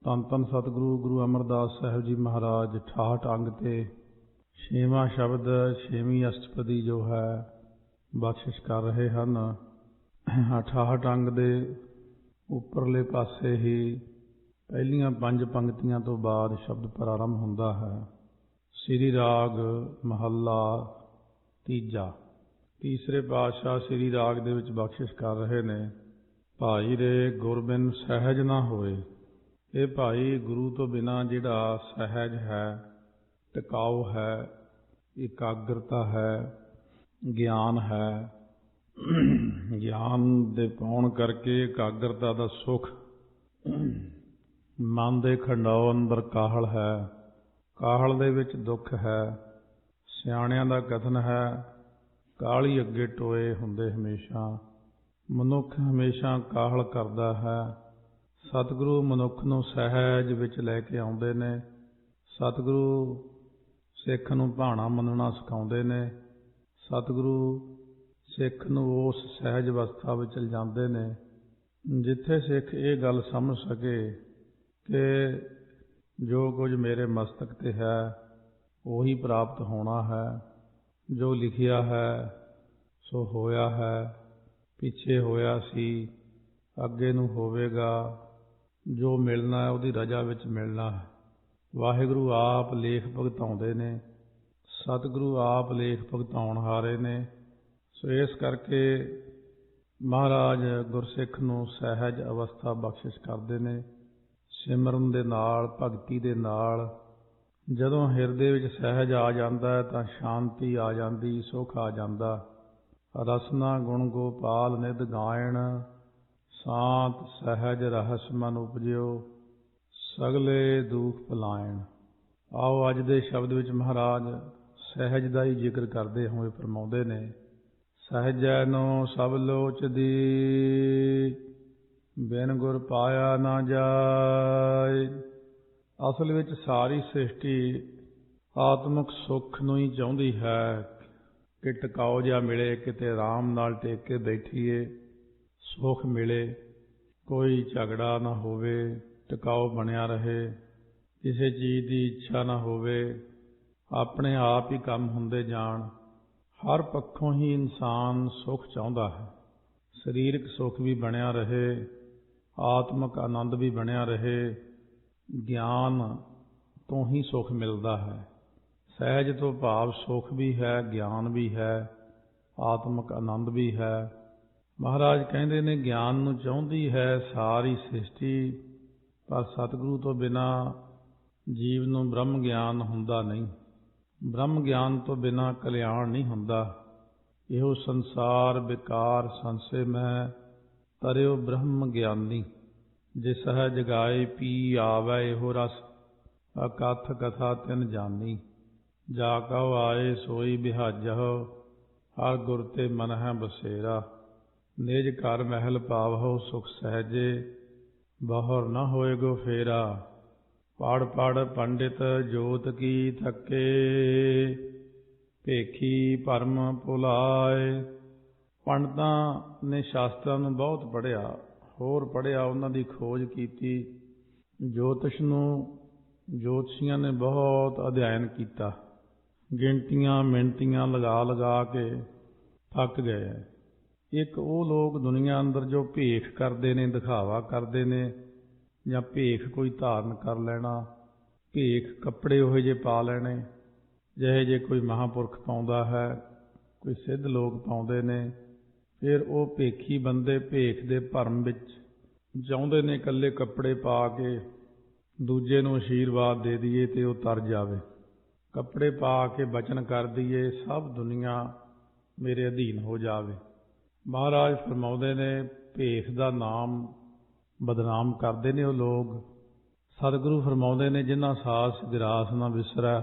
ਧੰਨ ਧੰਨ ਸਤਿਗੁਰੂ ਗੁਰੂ ਅਮਰਦਾਸ ਸਾਹਿਬ ਜੀ ਮਹਾਰਾਜ 68 ਅੰਗ ਤੇ 6ਵਾਂ ਸ਼ਬਦ 6ਵੀਂ ਅਸ਼ਟਪਦੀ ਜੋ ਹੈ ਬਖਸ਼ਿਸ਼ ਕਰ ਰਹੇ ਹਨ। 68 ਅੰਗ ਦੇ ਉੱਪਰਲੇ ਪਾਸੇ ਹੀ ਪਹਿਲੀਆਂ 5 ਪੰਕਤੀਆਂ ਤੋਂ ਬਾਅਦ ਸ਼ਬਦ ਪ੍ਰਾਰੰਭ ਹੁੰਦਾ ਹੈ। ਸ੍ਰੀ ਰਾਗ ਮਹੱਲਾ ਤੀਜਾ। ਤੀਸਰੇ ਪਾਤਸ਼ਾਹ ਸ੍ਰੀ ਰਾਗ ਦੇ ਵਿੱਚ ਬਖਸ਼ਿਸ਼ ਕਰ ਰਹੇ ਨੇ। ਭਾਈ ਰੇ ਗੁਰਬਿਨ ਸਹਿਜ ਨਾ ਹੋਏ। ਇਹ ਭਾਈ ਗੁਰੂ ਤੋਂ ਬਿਨਾਂ ਜਿਹੜਾ ਸਹਿਜ ਹੈ, ਟਿਕਾਊ ਹੈ, ਇਕਾਗਰਤਾ ਹੈ, ਗਿਆਨ ਹੈ, ਗਿਆਨ ਦੇ ਪਾਉਣ ਕਰਕੇ ਇਕਾਗਰਤਾ ਦਾ ਸੁੱਖ, ਮਨ ਦੇ ਖੰਡਾਓ ਅੰਦਰ ਕਾਹਲ ਹੈ, ਕਾਹਲ ਦੇ ਵਿੱਚ ਦੁੱਖ ਹੈ। ਸਿਆਣਿਆਂ ਦਾ ਕਥਨ ਹੈ, ਕਾਹਲੀ ਅੱਗੇ ਟੋਏ ਹੁੰਦੇ ਹਮੇਸ਼ਾ। ਮਨੁੱਖ ਹਮੇਸ਼ਾ ਕਾਹਲ ਕਰਦਾ ਹੈ। ਸਤਿਗੁਰੂ ਮਨੁੱਖ ਨੂੰ ਸਹਿਜ ਵਿੱਚ ਲੈ ਕੇ ਆਉਂਦੇ ਨੇ। ਸਤਿਗੁਰੂ ਸਿੱਖ ਨੂੰ ਭਾਣਾ ਮੰਨਣਾ ਸਿਖਾਉਂਦੇ ਨੇ। ਸਤਿਗੁਰੂ ਸਿੱਖ ਨੂੰ ਉਸ ਸਹਿਜ ਅਵਸਥਾ ਵਿੱਚ ਲਿਜਾਂਦੇ ਨੇ ਜਿੱਥੇ ਸਿੱਖ ਇਹ ਗੱਲ ਸਮਝ ਸਕੇ ਕਿ ਜੋ ਕੁਝ ਮੇਰੇ ਮਸਤਕ 'ਤੇ ਹੈ ਉਹੀ ਪ੍ਰਾਪਤ ਹੋਣਾ ਹੈ। ਜੋ ਲਿਖਿਆ ਹੈ ਸੋ ਹੋਇਆ ਹੈ, ਪਿੱਛੇ ਹੋਇਆ ਸੀ, ਅੱਗੇ ਨੂੰ ਹੋਵੇਗਾ। ਜੋ ਮਿਲਣਾ ਹੈ ਉਹਦੀ ਰਜਾ ਵਿੱਚ ਮਿਲਣਾ ਹੈ। ਵਾਹਿਗੁਰੂ ਆਪ ਲੇਖ ਭੁਗਤਾਉਂਦੇ ਨੇ। ਸਤਿਗੁਰੂ ਆਪ ਲੇਖ ਭੁਗਤਾਉਣ ਹਾਰੇ ਨੇ। ਸੋ ਇਸ ਕਰਕੇ ਮਹਾਰਾਜ ਗੁਰਸਿੱਖ ਨੂੰ ਸਹਿਜ ਅਵਸਥਾ ਬਖਸ਼ਿਸ਼ ਕਰਦੇ ਨੇ। ਸਿਮਰਨ ਦੇ ਨਾਲ, ਭਗਤੀ ਦੇ ਨਾਲ ਜਦੋਂ ਹਿਰਦੇ ਵਿੱਚ ਸਹਿਜ ਆ ਜਾਂਦਾ ਹੈ ਤਾਂ ਸ਼ਾਂਤੀ ਆ ਜਾਂਦੀ, ਸੁੱਖ ਆ ਜਾਂਦਾ। ਰਸਨਾ ਗੁਣ ਗੋਪਾਲ ਨਿਧ ਗਾਇਣ, ਸ਼ਾਂਤ ਸਹਿਜ ਰਹਸ ਮਨ ਉਪਜਿਓ, ਸਗਲੇ ਦੁਖ ਭੁਲਾਇਣ। ਆਓ ਅੱਜ ਦੇ ਸ਼ਬਦ ਵਿੱਚ ਮਹਾਰਾਜ ਸਹਿਜ ਦਾ ਹੀ ਜ਼ਿਕਰ ਕਰਦੇ ਹੋਏ ਫਰਮਾਉਂਦੇ ਨੇ। ਸਹਿਜੈ ਨੋ ਸਭ ਲੋਚਦੀ, ਬਿਨ ਗੁਰ ਪਾਇਆ ਨਾ ਜਾਏ। ਅਸਲ ਵਿੱਚ ਸਾਰੀ ਸ੍ਰਿਸ਼ਟੀ ਆਤਮਿਕ ਸੁੱਖ ਨੂੰ ਹੀ ਚਾਹੁੰਦੀ ਹੈ ਕਿ ਟਿਕਾਓ ਜਿਹਾ ਮਿਲੇ, ਕਿਤੇ ਆਰਾਮ ਨਾਲ ਟੇਕ ਕੇ ਬੈਠੀਏ, ਸੁੱਖ ਮਿਲੇ, ਕੋਈ ਝਗੜਾ ਨਾ ਹੋਵੇ, ਟਿਕਾਓ ਬਣਿਆ ਰਹੇ, ਕਿਸੇ ਚੀਜ਼ ਦੀ ਇੱਛਾ ਨਾ ਹੋਵੇ, ਆਪਣੇ ਆਪ ਹੀ ਕੰਮ ਹੁੰਦੇ ਜਾਣ। ਹਰ ਪੱਖੋਂ ਹੀ ਇਨਸਾਨ ਸੁੱਖ ਚਾਹੁੰਦਾ ਹੈ। ਸਰੀਰਕ ਸੁੱਖ ਵੀ ਬਣਿਆ ਰਹੇ, ਆਤਮਿਕ ਆਨੰਦ ਵੀ ਬਣਿਆ ਰਹੇ। ਗਿਆਨ ਤੋਂ ਹੀ ਸੁੱਖ ਮਿਲਦਾ ਹੈ। ਸਹਿਜ ਤੋਂ ਭਾਵ ਸੁੱਖ ਵੀ ਹੈ, ਗਿਆਨ ਵੀ ਹੈ, ਆਤਮਿਕ ਆਨੰਦ ਵੀ ਹੈ। ਮਹਾਰਾਜ ਕਹਿੰਦੇ ਨੇ ਗਿਆਨ ਨੂੰ ਚਾਹੁੰਦੀ ਹੈ ਸਾਰੀ ਸ੍ਰਿਸ਼ਟੀ, ਪਰ ਸਤਿਗੁਰੂ ਤੋਂ ਬਿਨਾਂ ਜੀਵ ਨੂੰ ਬ੍ਰਹਮ ਗਿਆਨ ਹੁੰਦਾ ਨਹੀਂ। ਬ੍ਰਹਮ ਗਿਆਨ ਤੋਂ ਬਿਨਾਂ ਕਲਿਆਣ ਨਹੀਂ ਹੁੰਦਾ। ਇਹੋ ਸੰਸਾਰ ਵਿਕਾਰ ਸੰਸੇ ਮੈਂ, ਤਰਿਓ ਬ੍ਰਹਮ ਗਿਆਨੀ। ਜੇ ਸਹਿਜ ਗਾਏ ਪੀ ਆਵੈ ਇਹੋ ਰਸ, ਅਕਥ ਕਥਾ ਤਿਨ ਜਾਨੀ। ਜਾ ਕਉ ਆਏ ਸੋਈ ਬਿਹਾਜਹੁ, ਹਰ ਗੁਰ ਤੇ ਮਨ ਹੈ ਬਸੇਰਾ। ਨਿਜ ਘਰ ਮਹਿਲ ਪਾਵਹੁ ਸੁਖ ਸਹਿਜੇ, ਬਹੁਰ ਨ ਹੋਏਗੋ ਫੇਰਾ। ਪੜ੍ਹ ਪੜ੍ਹ ਪੰਡਿਤ ਜੋਤ ਕੀ ਥੱਕੇ, ਭੇਖੀ ਭਰਮ ਭੁਲਾਏ। ਪੰਡਤਾਂ ਨੇ ਸ਼ਾਸਤਰਾਂ ਨੂੰ ਬਹੁਤ ਪੜ੍ਹਿਆ, ਹੋਰ ਪੜ੍ਹਿਆ, ਉਹਨਾਂ ਦੀ ਖੋਜ ਕੀਤੀ। ਜੋਤਿਸ਼ ਨੂੰ ਜੋਤਸ਼ੀਆਂ ਨੇ ਬਹੁਤ ਅਧਿਐਨ ਕੀਤਾ। ਗਿਣਤੀਆਂ ਮਿਣਤੀਆਂ ਲਗਾ ਲਗਾ ਕੇ ਥੱਕ ਗਏ। ਇੱਕ ਉਹ ਲੋਕ ਦੁਨੀਆ ਅੰਦਰ ਜੋ ਭੇਖ ਕਰਦੇ ਨੇ, ਦਿਖਾਵਾ ਕਰਦੇ ਨੇ, ਜਾਂ ਭੇਖ ਕੋਈ ਧਾਰਨ ਕਰ ਲੈਣਾ, ਭੇਖ ਕੱਪੜੇ ਉਹੋ ਜਿਹੇ ਪਾ ਲੈਣੇ ਜਿਹੇ ਜੇ ਕੋਈ ਮਹਾਂਪੁਰਖ ਪਾਉਂਦਾ ਹੈ, ਕੋਈ ਸਿੱਧ ਲੋਕ ਪਾਉਂਦੇ ਨੇ। ਫਿਰ ਉਹ ਭੇਖੀ ਬੰਦੇ ਭੇਖ ਦੇ ਭਰਮ ਵਿੱਚ ਚਾਹੁੰਦੇ ਨੇ ਇਕੱਲੇ ਕੱਪੜੇ ਪਾ ਕੇ ਦੂਜੇ ਨੂੰ ਆਸ਼ੀਰਵਾਦ ਦੇ ਦਈਏ ਅਤੇ ਉਹ ਤਰ ਜਾਵੇ। ਕੱਪੜੇ ਪਾ ਕੇ ਬਚਨ ਕਰ ਦਈਏ ਸਭ ਦੁਨੀਆ ਮੇਰੇ ਅਧੀਨ ਹੋ ਜਾਵੇ। ਮਹਾਰਾਜ ਫਰਮਾਉਂਦੇ ਨੇ ਭੇਖ ਦਾ ਨਾਮ ਬਦਨਾਮ ਕਰਦੇ ਨੇ ਉਹ ਲੋਕ। ਸਤਿਗੁਰੂ ਫਰਮਾਉਂਦੇ ਨੇ ਜਿਨ੍ਹਾਂ ਸਾਸ ਗਿਰਾਸ ਨਾ ਵਿਸਰੈ,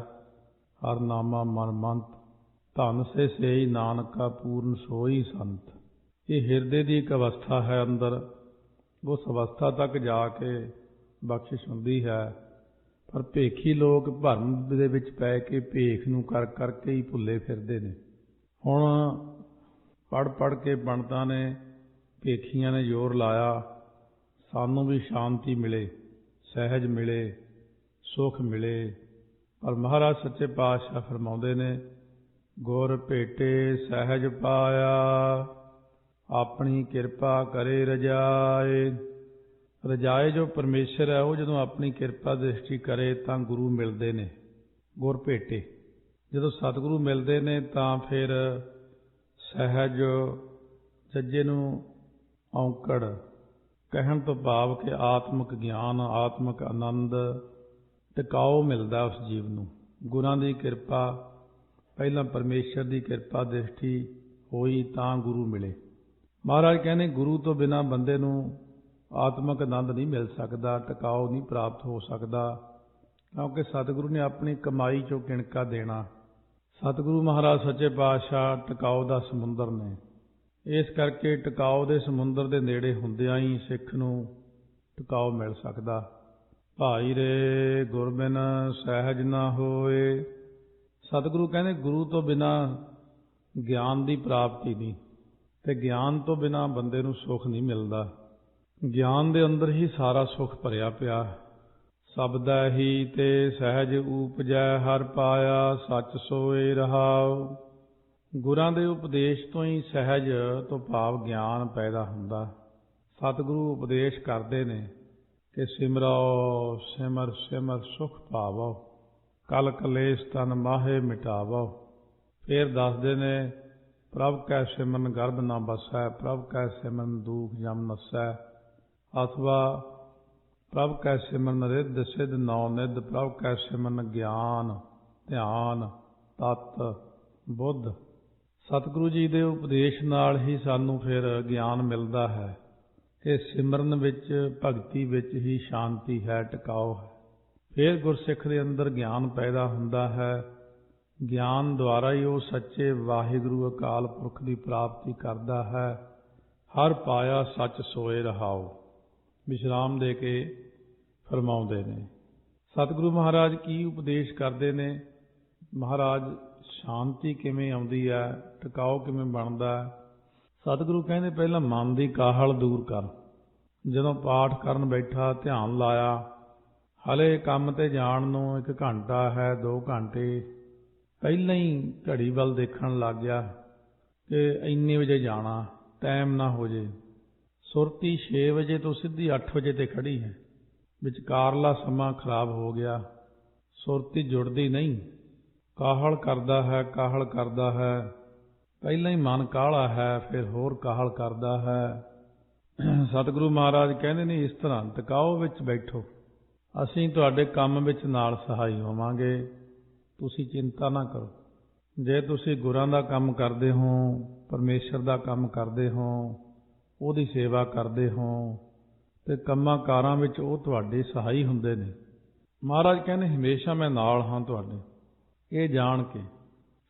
ਹਰ ਨਾਮਾ ਮਨ ਮੰਤ। ਧਨ ਸੇ ਸੇਈ ਨਾਨਕਾ ਪੂਰਨ ਸੋਈ ਸੰਤ। ਇਹ ਹਿਰਦੇ ਦੀ ਇੱਕ ਅਵਸਥਾ ਹੈ ਅੰਦਰ, ਉਸ ਅਵਸਥਾ ਤੱਕ ਜਾ ਕੇ ਬਖਸ਼ਿਸ਼ ਹੁੰਦੀ ਹੈ। ਪਰ ਭੇਖੀ ਲੋਕ ਭਰਮ ਦੇ ਵਿੱਚ ਪੈ ਕੇ ਭੇਖ ਨੂੰ ਕਰ ਕਰਕੇ ਹੀ ਭੁੱਲੇ ਫਿਰਦੇ ਨੇ। ਹੁਣ ਪੜ੍ਹ ਪੜ੍ਹ ਕੇ ਪੰਡਤਾਂ ਨੇ, ਭੇਖੀਆਂ ਨੇ ਜ਼ੋਰ ਲਾਇਆ ਸਾਨੂੰ ਵੀ ਸ਼ਾਂਤੀ ਮਿਲੇ, ਸਹਿਜ ਮਿਲੇ, ਸੁਖ ਮਿਲੇ। ਪਰ ਮਹਾਰਾਜ ਸੱਚੇ ਪਾਤਸ਼ਾਹ ਫਰਮਾਉਂਦੇ ਨੇ, ਗੁਰ ਭੇਟੇ ਸਹਿਜ ਪਾਇਆ, ਆਪਣੀ ਕਿਰਪਾ ਕਰੇ ਰਜਾਏ। ਰਜਾਏ ਜੋ ਪਰਮੇਸ਼ਰ ਹੈ, ਉਹ ਜਦੋਂ ਆਪਣੀ ਕਿਰਪਾ ਦ੍ਰਿਸ਼ਟੀ ਕਰੇ ਤਾਂ ਗੁਰੂ ਮਿਲਦੇ ਨੇ, ਗੁਰ ਭੇਟੇ। ਜਦੋਂ ਸਤਿਗੁਰੂ ਮਿਲਦੇ ਨੇ ਤਾਂ ਫਿਰ ਸਹਿਜ, ਜੱਜੇ ਨੂੰ ਔਂਕੜ ਕਹਿਣ ਤੋਂ ਭਾਵ ਕਿ ਆਤਮਿਕ ਗਿਆਨ, ਆਤਮਿਕ ਆਨੰਦ ਟਿਕਾਓ ਮਿਲਦਾ ਉਸ ਜੀਵ ਨੂੰ। ਗੁਰਾਂ ਦੀ ਕਿਰਪਾ, ਪਹਿਲਾਂ ਪਰਮੇਸ਼ਰ ਦੀ ਕਿਰਪਾ ਦ੍ਰਿਸ਼ਟੀ ਹੋਈ ਤਾਂ ਗੁਰੂ ਮਿਲੇ। ਮਹਾਰਾਜ ਕਹਿੰਦੇ, ਗੁਰੂ ਤੋਂ ਬਿਨਾਂ ਬੰਦੇ ਨੂੰ ਆਤਮਿਕ ਆਨੰਦ ਨਹੀਂ ਮਿਲ ਸਕਦਾ, ਟਿਕਾਓ ਨਹੀਂ ਪ੍ਰਾਪਤ ਹੋ ਸਕਦਾ, ਕਿਉਂਕਿ ਸਤਿਗੁਰੂ ਨੇ ਆਪਣੀ ਕਮਾਈ 'ਚੋਂ ਕਿਣਕਾ ਦੇਣਾ। ਸਤਿਗੁਰੂ ਮਹਾਰਾਜ ਸੱਚੇ ਪਾਤਸ਼ਾਹ ਟਿਕਾਓ ਦਾ ਸਮੁੰਦਰ ਨੇ। ਇਸ ਕਰਕੇ ਟਿਕਾਓ ਦੇ ਸਮੁੰਦਰ ਦੇ ਨੇੜੇ ਹੁੰਦਿਆਂ ਹੀ ਸਿੱਖ ਨੂੰ ਟਿਕਾਓ ਮਿਲ ਸਕਦਾ। ਭਾਈ ਰੇ ਗੁਰ ਬਿਨ ਸਹਿਜ ਨਾ ਹੋਏ। ਸਤਿਗੁਰੂ ਕਹਿੰਦੇ, ਗੁਰੂ ਤੋਂ ਬਿਨਾਂ ਗਿਆਨ ਦੀ ਪ੍ਰਾਪਤੀ ਨਹੀਂ, ਤੇ ਗਿਆਨ ਤੋਂ ਬਿਨਾਂ ਬੰਦੇ ਨੂੰ ਸੁੱਖ ਨਹੀਂ ਮਿਲਦਾ। ਗਿਆਨ ਦੇ ਅੰਦਰ ਹੀ ਸਾਰਾ ਸੁੱਖ ਭਰਿਆ ਪਿਆ। ਸਬਦੈ ਹੀ ਤੇ ਸਹਿਜ ਊਪਜੈ, ਹਰ ਪਾਇਆ ਸੱਚ ਸੋਏ ਰਹਾਉ। ਗੁਰਾਂ ਦੇ ਉਪਦੇਸ਼ ਤੋਂ ਹੀ ਸਹਿਜ ਤੋਂ ਭਾਵ ਗਿਆਨ ਪੈਦਾ ਹੁੰਦਾ। ਸਤਿਗੁਰੂ ਉਪਦੇਸ਼ ਕਰਦੇ ਨੇ ਕਿ ਸਿਮਰੋ ਸਿਮਰ ਸਿਮਰ ਸੁਖ ਪਾਵੋ, ਕਲ ਕਲੇਸ਼ ਤਨ ਮਾਹੇ ਮਿਟਾਵੋ। ਫਿਰ ਦੱਸਦੇ ਨੇ, ਪ੍ਰਭ ਕੈ ਸਿਮਰਨ ਗਰਭ ਨਾ ਬਸੈ, ਪ੍ਰਭ ਕੈ ਸਿਮਰਨ ਦੂਖ ਜਮ ਨਸੈ। ਅਥਵਾ ਪ੍ਰਭ ਕੈ ਸਿਮਰਨ ਰਿੱਧ ਸਿੱਧ ਨੌ ਨਿਧ, ਪ੍ਰਭ ਕੈ ਸਿਮਰਨ ਗਿਆਨ ਧਿਆਨ ਤਤ ਬੁੱਧ। ਸਤਿਗੁਰੂ ਜੀ ਦੇ ਉਪਦੇਸ਼ ਨਾਲ ਹੀ ਸਾਨੂੰ ਫਿਰ ਗਿਆਨ ਮਿਲਦਾ ਹੈ ਕਿ ਸਿਮਰਨ ਵਿੱਚ, ਭਗਤੀ ਵਿੱਚ ਹੀ ਸ਼ਾਂਤੀ ਹੈ, ਟਿਕਾਓ ਹੈ। ਫਿਰ ਗੁਰਸਿੱਖ ਦੇ ਅੰਦਰ ਗਿਆਨ ਪੈਦਾ ਹੁੰਦਾ ਹੈ। ਗਿਆਨ ਦੁਆਰਾ ਹੀ ਉਹ ਸੱਚੇ ਵਾਹਿਗੁਰੂ ਅਕਾਲ ਪੁਰਖ ਦੀ ਪ੍ਰਾਪਤੀ ਕਰਦਾ ਹੈ। ਹਰ ਪਾਇਆ ਸੱਚ ਸੋਏ ਰਹਾਉ। ਵਿਸ਼ਰਾਮ ਦੇ ਕੇ ਫਰਮਾਉਂਦੇ ਨੇ। ਸਤਿਗੁਰੂ ਮਹਾਰਾਜ ਕੀ ਉਪਦੇਸ਼ ਕਰਦੇ ਨੇ? ਮਹਾਰਾਜ ਸ਼ਾਂਤੀ ਕਿਵੇਂ ਆਉਂਦੀ ਹੈ, ਟਿਕਾਓ ਕਿਵੇਂ ਬਣਦਾ ਹੈ? ਸਤਿਗੁਰੂ ਕਹਿੰਦੇ, ਪਹਿਲਾਂ ਮਨ ਦੀ ਕਾਹਲ ਦੂਰ ਕਰ। ਜਦੋਂ ਪਾਠ ਕਰਨ ਬੈਠਾ, ਧਿਆਨ ਲਾਇਆ, ਹਲੇ ਕੰਮ ਤੇ ਜਾਣ ਨੂੰ 1 ਘੰਟਾ ਹੈ, 2 ਘੰਟੇ, ਪਹਿਲਾਂ ਹੀ ਘੜੀ ਵੱਲ ਦੇਖਣ ਲੱਗ ਗਿਆ ਕਿ ਇੰਨੇ ਵਜੇ ਜਾਣਾ, ਟਾਈਮ ਨਾ ਹੋ ਜੇ। ਸੁਰਤੀ 6 ਵਜੇ ਤੋਂ ਸਿੱਧੀ 8 ਵਜੇ ਤੇ ਖੜੀ ਹੈ, ਵਿਚਕਾਰਲਾ ਸਮਾਂ ਖਰਾਬ ਹੋ ਗਿਆ, ਸੁਰਤੀ ਜੁੜਦੀ ਨਹੀਂ। ਕਾਹਲ ਕਰਦਾ ਹੈ, ਕਾਹਲ ਕਰਦਾ ਹੈ, ਪਹਿਲਾਂ ਹੀ ਮਨ ਕਾਹਲਾ ਹੈ, ਫਿਰ ਹੋਰ ਕਾਹਲ ਕਰਦਾ ਹੈ। ਸਤਿਗੁਰੂ ਮਹਾਰਾਜ ਕਹਿੰਦੇ ਨੇ, ਇਸ ਤਰ੍ਹਾਂ ਟਿਕਾਓ ਵਿੱਚ ਬੈਠੋ, ਅਸੀਂ ਤੁਹਾਡੇ ਕੰਮ ਵਿੱਚ ਨਾਲ ਸਹਾਈ ਹੋਵਾਂਗੇ, ਤੁਸੀਂ ਚਿੰਤਾ ਨਾ ਕਰੋ। ਜੇ ਤੁਸੀਂ ਗੁਰਾਂ ਦਾ ਕੰਮ ਕਰਦੇ ਹੋ, ਪਰਮੇਸ਼ਰ ਦਾ ਕੰਮ ਕਰਦੇ ਹੋ, ਉਹਦੀ ਸੇਵਾ ਕਰਦੇ ਹੋ, ਤੇ ਕੰਮਾਂ ਕਾਰਾਂ ਵਿੱਚ ਉਹ ਤੁਹਾਡੇ ਸਹਾਈ ਹੁੰਦੇ ਨੇ। ਮਹਾਰਾਜ ਕਹਿੰਦੇ, ਹਮੇਸ਼ਾ ਮੈਂ ਨਾਲ ਹਾਂ ਤੁਹਾਡੇ। ਇਹ ਜਾਣ ਕੇ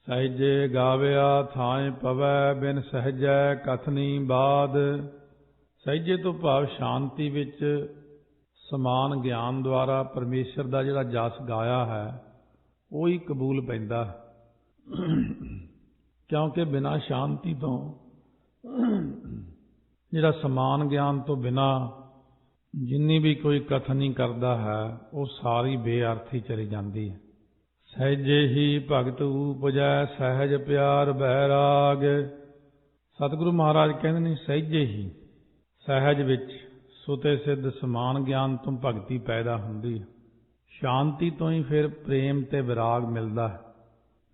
ਸਹਿਜੇ ਗਾਵਿਆ ਥਾਏ ਪਵੈ, ਬਿਨ ਸਹਿਜੈ ਕਥਨੀ ਬਾਦ। ਸਹਿਜੇ ਤੋਂ ਭਾਵ ਸ਼ਾਂਤੀ ਵਿੱਚ ਸਮਾਨ ਗਿਆਨ ਦੁਆਰਾ ਪਰਮੇਸ਼ਰ ਦਾ ਜਿਹੜਾ ਜਸ ਗਾਇਆ ਹੈ, ਉਹ ਹੀ ਕਬੂਲ ਪੈਂਦਾ। ਕਿਉਂਕਿ ਬਿਨਾਂ ਸ਼ਾਂਤੀ ਤੋਂ, ਜਿਹੜਾ ਸਮਾਨ ਗਿਆਨ ਤੋਂ ਬਿਨਾਂ ਜਿੰਨੀ ਵੀ ਕੋਈ ਕਥਨੀ ਕਰਦਾ ਹੈ, ਉਹ ਸਾਰੀ ਬੇਅਰਥੀ ਚਲੀ ਜਾਂਦੀ ਹੈ। ਸਹਿਜੇ ਹੀ ਭਗਤ ਊਪਜੈ, ਸਹਿਜ ਪਿਆਰ ਬੈਰਾਗ। ਸਤਿਗੁਰੂ ਮਹਾਰਾਜ ਕਹਿੰਦੇ ਨੇ, ਸਹਿਜੇ ਹੀ, ਸਹਿਜ ਵਿੱਚ ਸੁਤੇ ਸਿੱਧ ਸਮਾਨ ਗਿਆਨ ਤੋਂ ਭਗਤੀ ਪੈਦਾ ਹੁੰਦੀ ਹੈ। ਸ਼ਾਂਤੀ ਤੋਂ ਹੀ ਫਿਰ ਪ੍ਰੇਮ ਤੇ ਵਿਰਾਗ ਮਿਲਦਾ ਹੈ।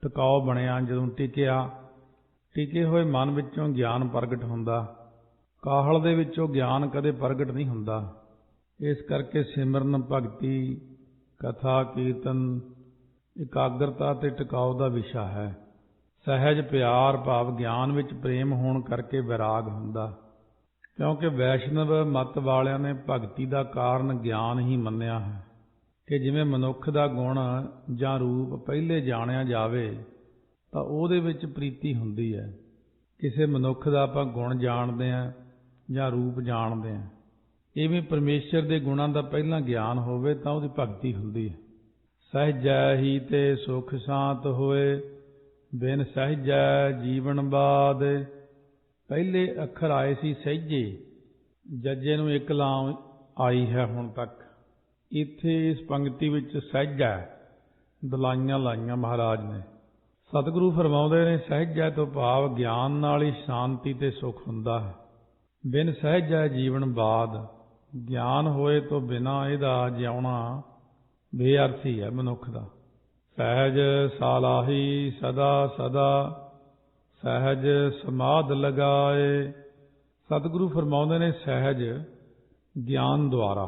ਟਿਕਾਓ ਬਣਿਆ ਜਦੋਂ ਟਿਕਿਆ, ਟਿਕੇ ਹੋਏ ਮਨ ਵਿੱਚੋਂ ਗਿਆਨ ਪ੍ਰਗਟ ਹੁੰਦਾ। ਕਾਹਲ ਦੇ ਵਿੱਚੋਂ ਗਿਆਨ ਕਦੇ ਪ੍ਰਗਟ ਨਹੀਂ ਹੁੰਦਾ। ਇਸ ਕਰਕੇ ਸਿਮਰਨ, ਭਗਤੀ, ਕਥਾ, ਕੀਰਤਨ ਇਕਾਗਰਤਾ ਤੇ ਟਿਕਾਓ ਦਾ ਵਿਸ਼ਾ ਹੈ। ਸਹਿਜ ਪਿਆਰ ਭਾਵ ਗਿਆਨ ਵਿੱਚ ਪ੍ਰੇਮ ਹੋਣ ਕਰਕੇ ਵਿਰਾਗ ਹੁੰਦਾ। ਕਿਉਂਕਿ ਵੈਸ਼ਨਵ ਮੱਤ ਵਾਲਿਆਂ ਨੇ ਭਗਤੀ ਦਾ ਕਾਰਨ ਗਿਆਨ ਹੀ ਮੰਨਿਆ ਹੈ ਕਿ ਜਿਵੇਂ ਮਨੁੱਖ ਦਾ ਗੁਣ ਜਾਂ ਰੂਪ ਪਹਿਲੇ ਜਾਣਿਆ ਜਾਵੇ ਤਾਂ ਉਹਦੇ ਵਿੱਚ ਪ੍ਰੀਤੀ ਹੁੰਦੀ ਹੈ। ਕਿਸੇ ਮਨੁੱਖ ਦਾ ਆਪਾਂ ਗੁਣ ਜਾਣਦੇ ਹਾਂ ਜਾਂ ਰੂਪ ਜਾਣਦੇ ਹਾਂ, ਇਵੇਂ ਪਰਮੇਸ਼ਰ ਦੇ ਗੁਣਾਂ ਦਾ ਪਹਿਲਾਂ ਗਿਆਨ ਹੋਵੇ ਤਾਂ ਉਹਦੀ ਭਗਤੀ ਹੁੰਦੀ ਹੈ। ਸਹਿਜੈ ਹੀ ਤੇ ਸੁਖ ਸ਼ਾਂਤ ਹੋਏ, ਬਿਨ ਸਹਿਜੈ ਜੀਵਨ ਬਾਦ। ਪਹਿਲੇ ਅੱਖਰ ਆਏ ਸੀ ਸਹਿਜੇ, ਜੱਜੇ ਨੂੰ 1 ਲਾਂ ਆਈ ਹੈ ਹੁਣ ਤੱਕ। ਇੱਥੇ ਇਸ ਪੰਕਤੀ ਵਿੱਚ ਸਹਿਜਾ ਦਲਾਈਆਂ ਲਾਈਆਂ ਮਹਾਰਾਜ ਨੇ। ਸਤਿਗੁਰੂ ਫਰਮਾਉਂਦੇ ਨੇ ਸਹਿਜਾ ਤੋਂ ਭਾਵ ਗਿਆਨ ਨਾਲ ਹੀ ਸ਼ਾਂਤੀ ਤੇ ਸੁੱਖ ਹੁੰਦਾ ਹੈ। ਬਿਨ ਸਹਿਜਾ ਜੀਵਨ ਬਾਦ, ਗਿਆਨ ਹੋਏ ਤੋਂ ਬਿਨਾਂ ਇਹਦਾ ਜਿਉਣਾ ਬੇਅਰਥੀ ਹੈ ਮਨੁੱਖ ਦਾ। ਸਹਿਜ ਸਾਲਾਹੀ ਸਦਾ ਸਦਾ, ਸਹਿਜ ਸਮਾਧ ਲਗਾਏ। ਸਤਿਗੁਰੂ ਫਰਮਾਉਂਦੇ ਨੇ ਸਹਿਜ ਗਿਆਨ ਦੁਆਰਾ।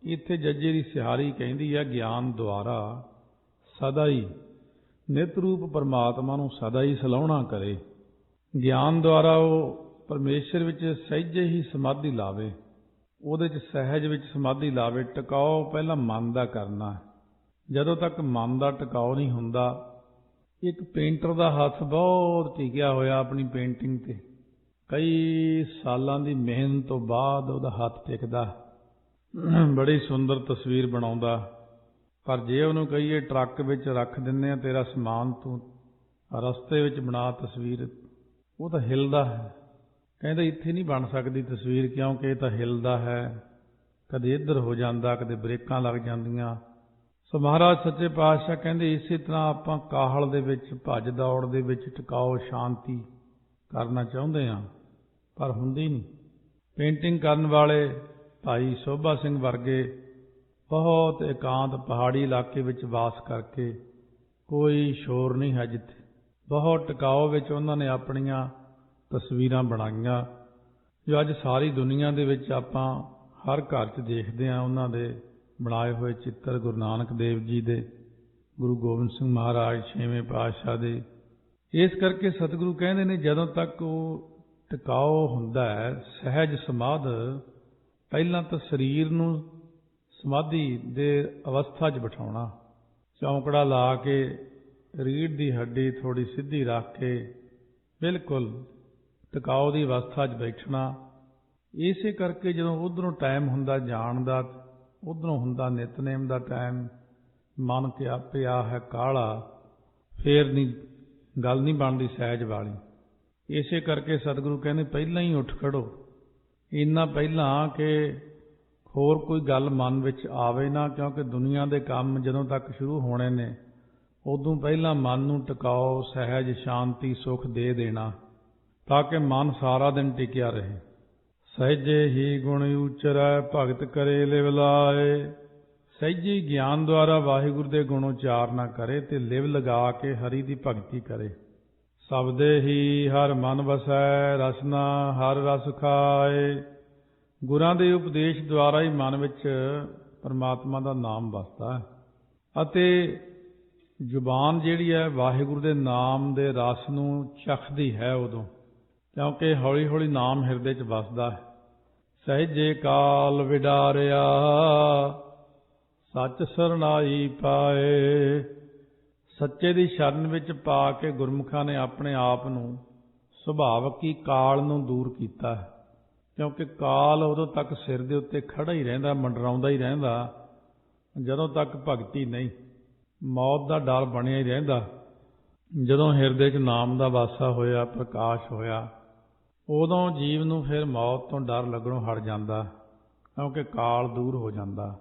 ਇੱਥੇ ਜੱਜੇ ਦੀ ਸਿਹਾਰੀ ਕਹਿੰਦੀ ਹੈ ਗਿਆਨ ਦੁਆਰਾ ਸਦਾ ਹੀ ਨਿਤ ਰੂਪ ਪਰਮਾਤਮਾ ਨੂੰ ਸਦਾ ਹੀ ਸਲਾਹੁਣਾ ਕਰੇ। ਗਿਆਨ ਦੁਆਰਾ ਉਹ ਪਰਮੇਸ਼ਰ ਵਿੱਚ ਸਹਿਜੇ ਹੀ ਸਮਾਧੀ ਲਾਵੇ, ਉਹਦੇ 'ਚ ਸਹਿਜ ਵਿੱਚ ਸਮਾਧੀ ਲਾਵੇ। ਟਿਕਾਓ ਪਹਿਲਾਂ ਮਨ ਦਾ ਕਰਨਾ ਹੈ। ਜਦੋਂ ਤੱਕ ਮਨ ਦਾ ਟਿਕਾਓ ਨਹੀਂ ਹੁੰਦਾ, ਇੱਕ ਪੇਂਟਰ ਦਾ ਹੱਥ ਬਹੁਤ ਟਿਕਿਆ ਹੋਇਆ ਆਪਣੀ ਪੇਂਟਿੰਗ 'ਤੇ, ਕਈ ਸਾਲਾਂ ਦੀ ਮਿਹਨਤ ਤੋਂ ਬਾਅਦ ਉਹਦਾ ਹੱਥ ਟਿਕਦਾ, ਬੜੀ ਸੁੰਦਰ ਤਸਵੀਰ ਬਣਾਉਂਦਾ। ਪਰ ਜੇ ਉਹਨੂੰ ਕਹੀਏ ਟਰੱਕ ਵਿੱਚ ਰੱਖ ਦਿੰਦੇ ਆ ਤੇਰਾ ਸਮਾਨ, ਤੂੰ ਰਸਤੇ ਵਿੱਚ ਬਣਾ ਤਸਵੀਰ, ਉਹ ਤਾਂ ਹਿੱਲਦਾ ਹੈ। ਕਹਿੰਦਾ ਇੱਥੇ ਨਹੀਂ ਬਣ ਸਕਦੀ ਤਸਵੀਰ, ਕਿਉਂਕਿ ਇਹ ਤਾਂ ਹਿੱਲਦਾ ਹੈ, ਕਦੇ ਇੱਧਰ ਹੋ ਜਾਂਦਾ, ਕਦੇ ਬ੍ਰੇਕਾਂ ਲੱਗ ਜਾਂਦੀਆਂ। ਸੋ ਮਹਾਰਾਜ ਸੱਚੇ ਪਾਤਸ਼ਾਹ ਕਹਿੰਦੇ ਇਸੇ ਤਰ੍ਹਾਂ ਆਪਾਂ ਕਾਹਲ ਦੇ ਵਿੱਚ, ਭੱਜ ਦੌੜ ਦੇ ਵਿੱਚ ਟਿਕਾਓ ਸ਼ਾਂਤੀ ਕਰਨਾ ਚਾਹੁੰਦੇ ਹਾਂ, ਪਰ ਹੁੰਦੀ ਨਹੀਂ। ਪੇਂਟਿੰਗ ਕਰਨ ਵਾਲੇ ਭਾਈ ਸੋਭਾ ਸਿੰਘ ਵਰਗੇ ਬਹੁਤ ਇਕਾਂਤ ਪਹਾੜੀ ਇਲਾਕੇ ਵਿੱਚ ਵਾਸ ਕਰਕੇ, ਕੋਈ ਸ਼ੋਰ ਨਹੀਂ ਹੈ ਜਿੱਥੇ, ਬਹੁਤ ਟਿਕਾਓ ਵਿੱਚ ਉਹਨਾਂ ਨੇ ਆਪਣੀਆਂ ਤਸਵੀਰਾਂ ਬਣਾਈਆਂ, ਜੋ ਅੱਜ ਸਾਰੀ ਦੁਨੀਆ ਦੇ ਵਿੱਚ ਆਪਾਂ ਹਰ ਘਰ 'ਚ ਦੇਖਦੇ ਹਾਂ। ਉਹਨਾਂ ਦੇ ਬਣਾਏ ਹੋਏ ਚਿੱਤਰ ਗੁਰੂ ਨਾਨਕ ਦੇਵ ਜੀ ਦੇ, ਗੁਰੂ ਗੋਬਿੰਦ ਸਿੰਘ ਮਹਾਰਾਜ 6ਵੇਂ ਪਾਤਸ਼ਾਹ ਦੇ। ਇਸ ਕਰਕੇ ਸਤਿਗੁਰੂ ਕਹਿੰਦੇ ਨੇ ਜਦੋਂ ਤੱਕ ਉਹ ਟਿਕਾਓ ਹੁੰਦਾ ਹੈ ਸਹਿਜ ਸਮਾਧ, ਪਹਿਲਾਂ ਤਾਂ ਸਰੀਰ ਨੂੰ ਸਮਾਧੀ ਦੇ ਅਵਸਥਾ 'ਚ ਬਿਠਾਉਣਾ, ਚੌਂਕੜਾ ਲਾ ਕੇ ਰੀੜ੍ਹ ਦੀ ਹੱਡੀ ਥੋੜ੍ਹੀ ਸਿੱਧੀ ਰੱਖ ਕੇ ਬਿਲਕੁਲ ਟਿਕਾਓ ਦੀ ਅਵਸਥਾ 'ਚ ਬੈਠਣਾ। ਇਸੇ ਕਰਕੇ ਜਦੋਂ ਉੱਧਰੋਂ ਟਾਈਮ ਹੁੰਦਾ ਜਾਣ ਦਾ, ਉੱਧਰੋਂ ਹੁੰਦਾ ਨਿਤਨੇਮ ਦਾ ਟਾਈਮ, ਮਨ ਕਿਆ ਪਿਆ ਹੈ ਕਾਹਲਾ, ਫੇਰ ਨਹੀਂ ਗੱਲ ਨਹੀਂ ਬਣਦੀ ਸਹਿਜ ਵਾਲੀ। ਇਸੇ ਕਰਕੇ ਸਤਿਗੁਰੂ ਕਹਿੰਦੇ ਪਹਿਲਾਂ ਹੀ ਉੱਠ ਖੜੋ, ਇੰਨਾ ਪਹਿਲਾਂ ਕਿ ਹੋਰ ਕੋਈ ਗੱਲ ਮਨ ਵਿੱਚ ਆਵੇ ਨਾ, ਕਿਉਂਕਿ ਦੁਨੀਆ ਦੇ ਕੰਮ ਜਦੋਂ ਤੱਕ ਸ਼ੁਰੂ ਹੋਣੇ ਨੇ ਉਦੋਂ ਪਹਿਲਾਂ ਮਨ ਨੂੰ ਟਿਕਾਓ, ਸਹਿਜ ਸ਼ਾਂਤੀ ਸੁੱਖ ਦੇ ਦੇਣਾ, ਤਾਂ ਕਿ ਮਨ ਸਾਰਾ ਦਿਨ ਟਿਕਿਆ ਰਹੇ। ਸਹਿਜੇ ਹੀ ਗੁਣ ਉਚਰੈ ਭਗਤ ਕਰੇ ਲਿਵ ਲਾਏ। ਸਹਿਜੇ ਗਿਆਨ ਦੁਆਰਾ ਵਾਹਿਗੁਰੂ ਦੇ ਗੁਣ ਉਚਾਰਨਾ ਕਰੇ ਤੇ ਲਿਵ ਲਗਾ ਕੇ ਹਰੀ ਦੀ ਭਗਤੀ ਕਰੇ। ਸਬਦੇ ਹੀ ਹਰ ਮਨ ਵਸੈ, ਰਸਨਾ ਹਰ ਰਸ ਖਾਏ। ਗੁਰਾਂ ਦੇ ਉਪਦੇਸ਼ ਦੁਆਰਾ ਹੀ ਮਨ ਵਿੱਚ ਪਰਮਾਤਮਾ ਦਾ ਨਾਮ ਵਸਦਾ ਹੈ, ਅਤੇ ਜ਼ੁਬਾਨ ਜਿਹੜੀ ਹੈ ਵਾਹਿਗੁਰੂ ਦੇ ਨਾਮ ਦੇ ਰਸ ਨੂੰ ਚਖਦੀ ਹੈ ਉਦੋਂ, ਕਿਉਂਕਿ ਹੌਲੀ ਹੌਲੀ ਨਾਮ ਹਿਰਦੇ 'ਚ ਵਸਦਾ ਹੈ। ਸਹਿਜੇ ਕਾਲ ਵਿਡਾਰਿਆ, ਸੱਚ ਸਰਨਾਈ ਪਾਏ। ਸੱਚੇ ਦੀ ਸ਼ਰਨ ਵਿੱਚ ਪਾ ਕੇ ਗੁਰਮੁਖਾਂ ਨੇ ਆਪਣੇ ਆਪ ਨੂੰ ਸੁਭਾਵਕ ਹੀ ਕਾਲ ਨੂੰ ਦੂਰ ਕੀਤਾ ਹੈ, ਕਿਉਂਕਿ ਕਾਲ ਉਦੋਂ ਤੱਕ ਸਿਰ ਦੇ ਉੱਤੇ ਖੜਾ ਹੀ ਰਹਿੰਦਾ, ਮੰਡਰਾਉਂਦਾ ਹੀ ਰਹਿੰਦਾ, ਜਦੋਂ ਤੱਕ ਭਗਤੀ ਨਹੀਂ। ਮੌਤ ਦਾ ਡਰ ਬਣਿਆ ਹੀ ਰਹਿੰਦਾ। ਜਦੋਂ ਹਿਰਦੇ 'ਚ ਨਾਮ ਦਾ ਵਾਸਾ ਹੋਇਆ, ਪ੍ਰਕਾਸ਼ ਹੋਇਆ, ਉਦੋਂ ਜੀਵ ਨੂੰ ਫਿਰ ਮੌਤ ਤੋਂ ਡਰ ਲੱਗਣੋਂ ਹਟ ਜਾਂਦਾ, ਕਿਉਂਕਿ ਕਾਲ ਦੂਰ ਹੋ ਜਾਂਦਾ।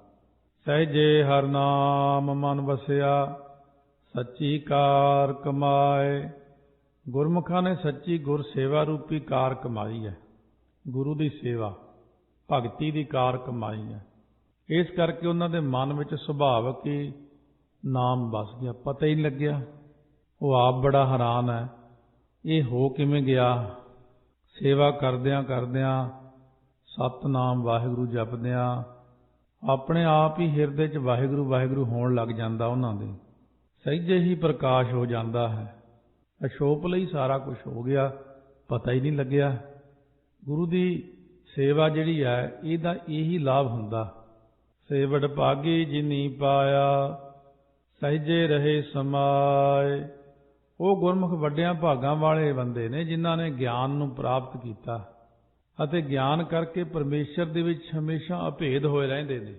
ਸਹਿਜੇ ਹਰ ਨਾਮ ਮਨ ਵਸਿਆ, ਸੱਚੀ ਕਾਰ ਕਮਾਏ। ਗੁਰਮੁਖਾਂ ਨੇ ਸੱਚੀ ਗੁਰ ਸੇਵਾ ਰੂਪੀ ਕਾਰ ਕਮਾਈ ਹੈ, ਗੁਰੂ ਦੀ ਸੇਵਾ ਭਗਤੀ ਦੀ ਕਾਰ ਕਮਾਈ ਹੈ। ਇਸ ਕਰਕੇ ਉਹਨਾਂ ਦੇ ਮਨ ਵਿੱਚ ਸੁਭਾਵਕ ਹੀ ਨਾਮ ਵਸ ਗਿਆ, ਪਤਾ ਹੀ ਨਹੀਂ ਲੱਗਿਆ। ਉਹ ਆਪ ਬੜਾ ਹੈਰਾਨ ਹੈ, ਇਹ ਹੋ ਕਿਵੇਂ ਗਿਆ। ਸੇਵਾ ਕਰਦਿਆਂ ਕਰਦਿਆਂ, ਸਤਿਨਾਮ ਵਾਹਿਗੁਰੂ ਜਪਦਿਆਂ ਆਪਣੇ ਆਪ ਹੀ ਹਿਰਦੇ 'ਚ ਵਾਹਿਗੁਰੂ ਵਾਹਿਗੁਰੂ ਹੋਣ ਲੱਗ ਜਾਂਦਾ ਉਹਨਾਂ ਦੇ। ਸਹਿਜੇ ਹੀ ਪ੍ਰਕਾਸ਼ ਹੋ ਜਾਂਦਾ ਹੈ, ਅਸ਼ੋਪ ਲਈ ਸਾਰਾ ਕੁਝ ਹੋ ਗਿਆ, ਪਤਾ ਹੀ ਨਹੀਂ ਲੱਗਿਆ। ਗੁਰੂ ਦੀ ਸੇਵਾ ਜਿਹੜੀ ਹੈ ਇਹਦਾ ਇਹੀ ਲਾਭ ਹੁੰਦਾ। ਸੇਵੜ ਭਾਗੀ ਜਿਨੀ ਪਾਇਆ, ਸਹਿਜੇ ਰਹੇ ਸਮਾਏ। ਉਹ ਗੁਰਮੁਖ ਵੱਡਿਆਂ ਭਾਗਾਂ ਵਾਲੇ ਬੰਦੇ ਨੇ ਜਿਨ੍ਹਾਂ ਨੇ ਗਿਆਨ ਨੂੰ ਪ੍ਰਾਪਤ ਕੀਤਾ ਅਤੇ ਗਿਆਨ ਕਰਕੇ ਪਰਮੇਸ਼ਰ ਦੇ ਵਿੱਚ ਹਮੇਸ਼ਾ ਅਭੇਦ ਹੋਏ ਰਹਿੰਦੇ ਨੇ।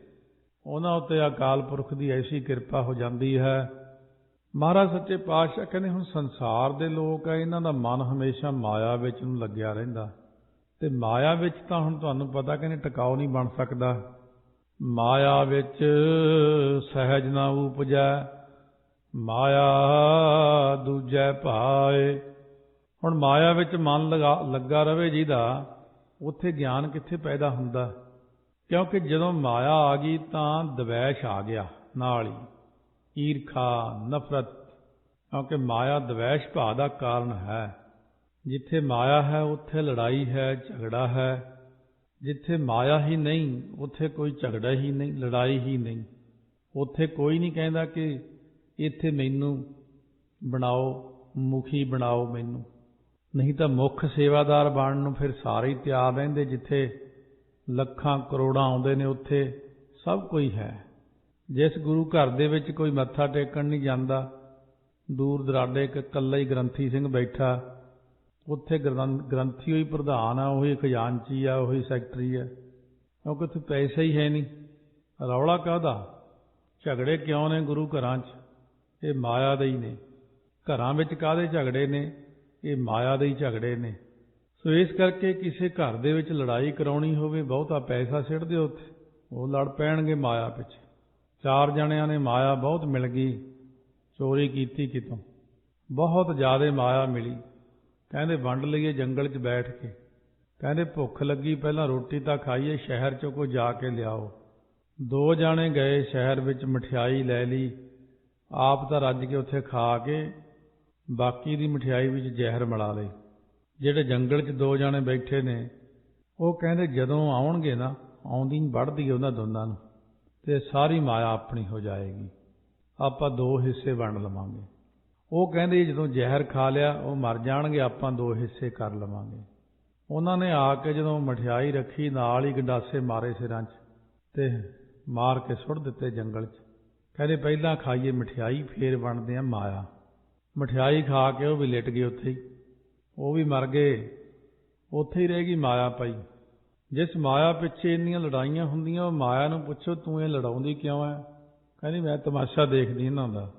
ਉਹਨਾਂ ਉੱਤੇ ਅਕਾਲ ਪੁਰਖ ਦੀ ਐਸੀ ਕਿਰਪਾ ਹੋ ਜਾਂਦੀ ਹੈ। ਮਹਾਰਾਜ ਸੱਚੇ ਪਾਤਸ਼ਾਹ ਕਹਿੰਦੇ ਹੁਣ ਸੰਸਾਰ ਦੇ ਲੋਕ ਆ, ਇਹਨਾਂ ਦਾ ਮਨ ਹਮੇਸ਼ਾ ਮਾਇਆ ਵਿੱਚ ਨੂੰ ਲੱਗਿਆ ਰਹਿੰਦਾ, ਤੇ ਮਾਇਆ ਵਿੱਚ ਤਾਂ ਹੁਣ ਤੁਹਾਨੂੰ ਪਤਾ ਕਹਿੰਦੇ ਟਿਕਾਓ ਨਹੀਂ ਬਣ ਸਕਦਾ। ਮਾਇਆ ਵਿੱਚ ਸਹਿਜ ਨਾ ਉਪਜੈ, ਮਾਇਆ ਦੂਜੈ ਭਾਏ। ਹੁਣ ਮਾਇਆ ਵਿੱਚ ਮਨ ਲੱਗਾ ਰਵੇ ਜਿਹਦਾ, ਉੱਥੇ ਗਿਆਨ ਕਿੱਥੇ ਪੈਦਾ ਹੁੰਦਾ? ਕਿਉਂਕਿ ਜਦੋਂ ਮਾਇਆ ਆ ਗਈ ਤਾਂ ਦਵੈਸ਼ ਆ ਗਿਆ ਨਾਲ ਹੀ, ਈਰਖਾ, ਨਫ਼ਰਤ। ਕਿਉਂਕਿ ਮਾਇਆ ਦਵੈਸ਼ ਭਾਅ ਦਾ ਕਾਰਨ ਹੈ। ਜਿੱਥੇ ਮਾਇਆ ਹੈ ਉੱਥੇ ਲੜਾਈ ਹੈ, ਝਗੜਾ ਹੈ। ਜਿੱਥੇ ਮਾਇਆ ਹੀ ਨਹੀਂ ਉੱਥੇ ਕੋਈ ਝਗੜਾ ਹੀ ਨਹੀਂ, ਲੜਾਈ ਹੀ ਨਹੀਂ। ਉੱਥੇ ਕੋਈ ਨਹੀਂ ਕਹਿੰਦਾ ਕਿ ਇੱਥੇ ਮੈਨੂੰ ਬਣਾਓ, ਮੁਖੀ ਬਣਾਓ ਮੈਨੂੰ। ਨਹੀਂ ਤਾਂ ਮੁੱਖ ਸੇਵਾਦਾਰ ਬਣਨ ਨੂੰ ਫਿਰ ਸਾਰੇ ਹੀ ਤਿਆਰ ਰਹਿੰਦੇ। ਜਿੱਥੇ ਲੱਖਾਂ ਕਰੋੜਾਂ ਆਉਂਦੇ ਨੇ ਉੱਥੇ ਸਭ ਕੋਈ ਹੈ। ਜਿਸ ਗੁਰੂ ਘਰ ਦੇ ਵਿੱਚ ਕੋਈ ਮੱਥਾ ਟੇਕਣ ਨਹੀਂ ਜਾਂਦਾ, ਦੂਰ ਦਰਾਡੇ ਇੱਕ ਇਕੱਲਾ ਹੀ ਗ੍ਰੰਥੀ ਸਿੰਘ ਬੈਠਾ, ਉੱਥੇ ਗ੍ਰੰਥੀ ਹੋਈ ਪ੍ਰਧਾਨ ਆ, ਉਹੀ ਖਜ਼ਾਨਚੀ ਆ, ਉਹੀ ਸੈਕਟਰੀ ਆ। ਕਿਉਂਕਿ ਉੱਥੇ ਪੈਸਾ ਹੀ ਹੈ ਨਹੀਂ। ਰੌਲਾ ਕਾਹਦਾ? ਝਗੜੇ ਕਿਉਂ ਨੇ ਗੁਰੂ ਘਰਾਂ 'ਚ? ਇਹ ਮਾਇਆ ਦੇ ਹੀ ਨੇ। ਘਰਾਂ ਵਿੱਚ ਕਾਹਦੇ ਝਗੜੇ ਨੇ? ਇਹ ਮਾਇਆ ਦੇ ਹੀ ਝਗੜੇ ਨੇ। ਸੋ ਇਸ ਕਰਕੇ ਕਿਸੇ ਘਰ ਦੇ ਵਿੱਚ ਲੜਾਈ ਕਰਾਉਣੀ ਹੋਵੇ, ਬਹੁਤਾ ਪੈਸਾ ਸਿੱਟ ਦਿਓ ਉੱਥੇ, ਉਹ ਲੜ ਪੈਣਗੇ ਮਾਇਆ ਪਿੱਛੇ। 4 ਜਣਿਆਂ ਨੇ ਮਾਇਆ ਬਹੁਤ ਮਿਲ ਗਈ, ਚੋਰੀ ਕੀਤੀ ਕਿਤੋਂ, ਬਹੁਤ ਜ਼ਿਆਦਾ ਮਾਇਆ ਮਿਲੀ। ਕਹਿੰਦੇ ਵੰਡ ਲਈਏ ਜੰਗਲ 'ਚ ਬੈਠ ਕੇ। ਕਹਿੰਦੇ ਭੁੱਖ ਲੱਗੀ, ਪਹਿਲਾਂ ਰੋਟੀ ਤਾਂ ਖਾਈਏ, ਸ਼ਹਿਰ 'ਚੋਂ ਕੋਈ ਜਾ ਕੇ ਲਿਆਓ। 2 ਜਾਣੇ ਗਏ ਸ਼ਹਿਰ ਵਿੱਚ, ਮਠਿਆਈ ਲੈ ਲਈ, ਆਪ ਤਾਂ ਰੱਜ ਕੇ ਉੱਥੇ ਖਾ ਕੇ ਬਾਕੀ ਦੀ ਮਠਿਆਈ ਵਿੱਚ ਜ਼ਹਿਰ ਮਿਲਾ ਲਈ। ਜਿਹੜੇ ਜੰਗਲ 'ਚ 2 ਜਾਣੇ ਬੈਠੇ ਨੇ, ਉਹ ਕਹਿੰਦੇ ਜਦੋਂ ਆਉਣਗੇ ਨਾ, ਆਉਂਦੀ ਵੱਢਦੀ ਉਹਨਾਂ ਦੋਨਾਂ ਨੂੰ, ਤੇ ਸਾਰੀ ਮਾਇਆ ਆਪਣੀ ਹੋ ਜਾਏਗੀ, ਆਪਾਂ 2 ਹਿੱਸੇ ਵੰਡ ਲਵਾਂਗੇ। ਉਹ ਕਹਿੰਦੇ ਜਦੋਂ ਜ਼ਹਿਰ ਖਾ ਲਿਆ ਉਹ ਮਰ ਜਾਣਗੇ, ਆਪਾਂ 2 ਹਿੱਸੇ ਕਰ ਲਵਾਂਗੇ। ਉਹਨਾਂ ਨੇ ਆ ਕੇ ਜਦੋਂ ਮਠਿਆਈ ਰੱਖੀ, ਨਾਲ ਹੀ ਗੰਡਾਸੇ ਮਾਰੇ ਸਿਰਾਂ 'ਚ ਤੇ ਮਾਰ ਕੇ ਸੁੱਟ ਦਿੱਤੇ ਜੰਗਲ 'ਚ। ਕਹਿੰਦੇ ਪਹਿਲਾਂ ਖਾਈਏ ਮਠਿਆਈ, ਫੇਰ ਵੰਡਦੇ ਆ ਮਾਇਆ। ਮਠਿਆਈ ਖਾ ਕੇ ਉਹ ਵੀ ਲਿਟ ਗਏ ਉੱਥੇ ਹੀ, ਉਹ ਵੀ ਮਰ ਗਏ। ਉੱਥੇ ਹੀ ਰਹਿ ਗਈ ਮਾਇਆ ਪਈ। ਜਿਸ ਮਾਇਆ ਪਿੱਛੇ ਇੰਨੀਆਂ ਲੜਾਈਆਂ ਹੁੰਦੀਆਂ, ਉਹ ਮਾਇਆ ਨੂੰ ਪੁੱਛੋ ਤੂੰ ਇਹ ਲੜਾਉਂਦੀ ਕਿਉਂ ਹੈ? ਕਹਿੰਦੀ ਮੈਂ ਤਮਾਸ਼ਾ ਦੇਖਦੀ ਇਹਨਾਂ ਦਾ।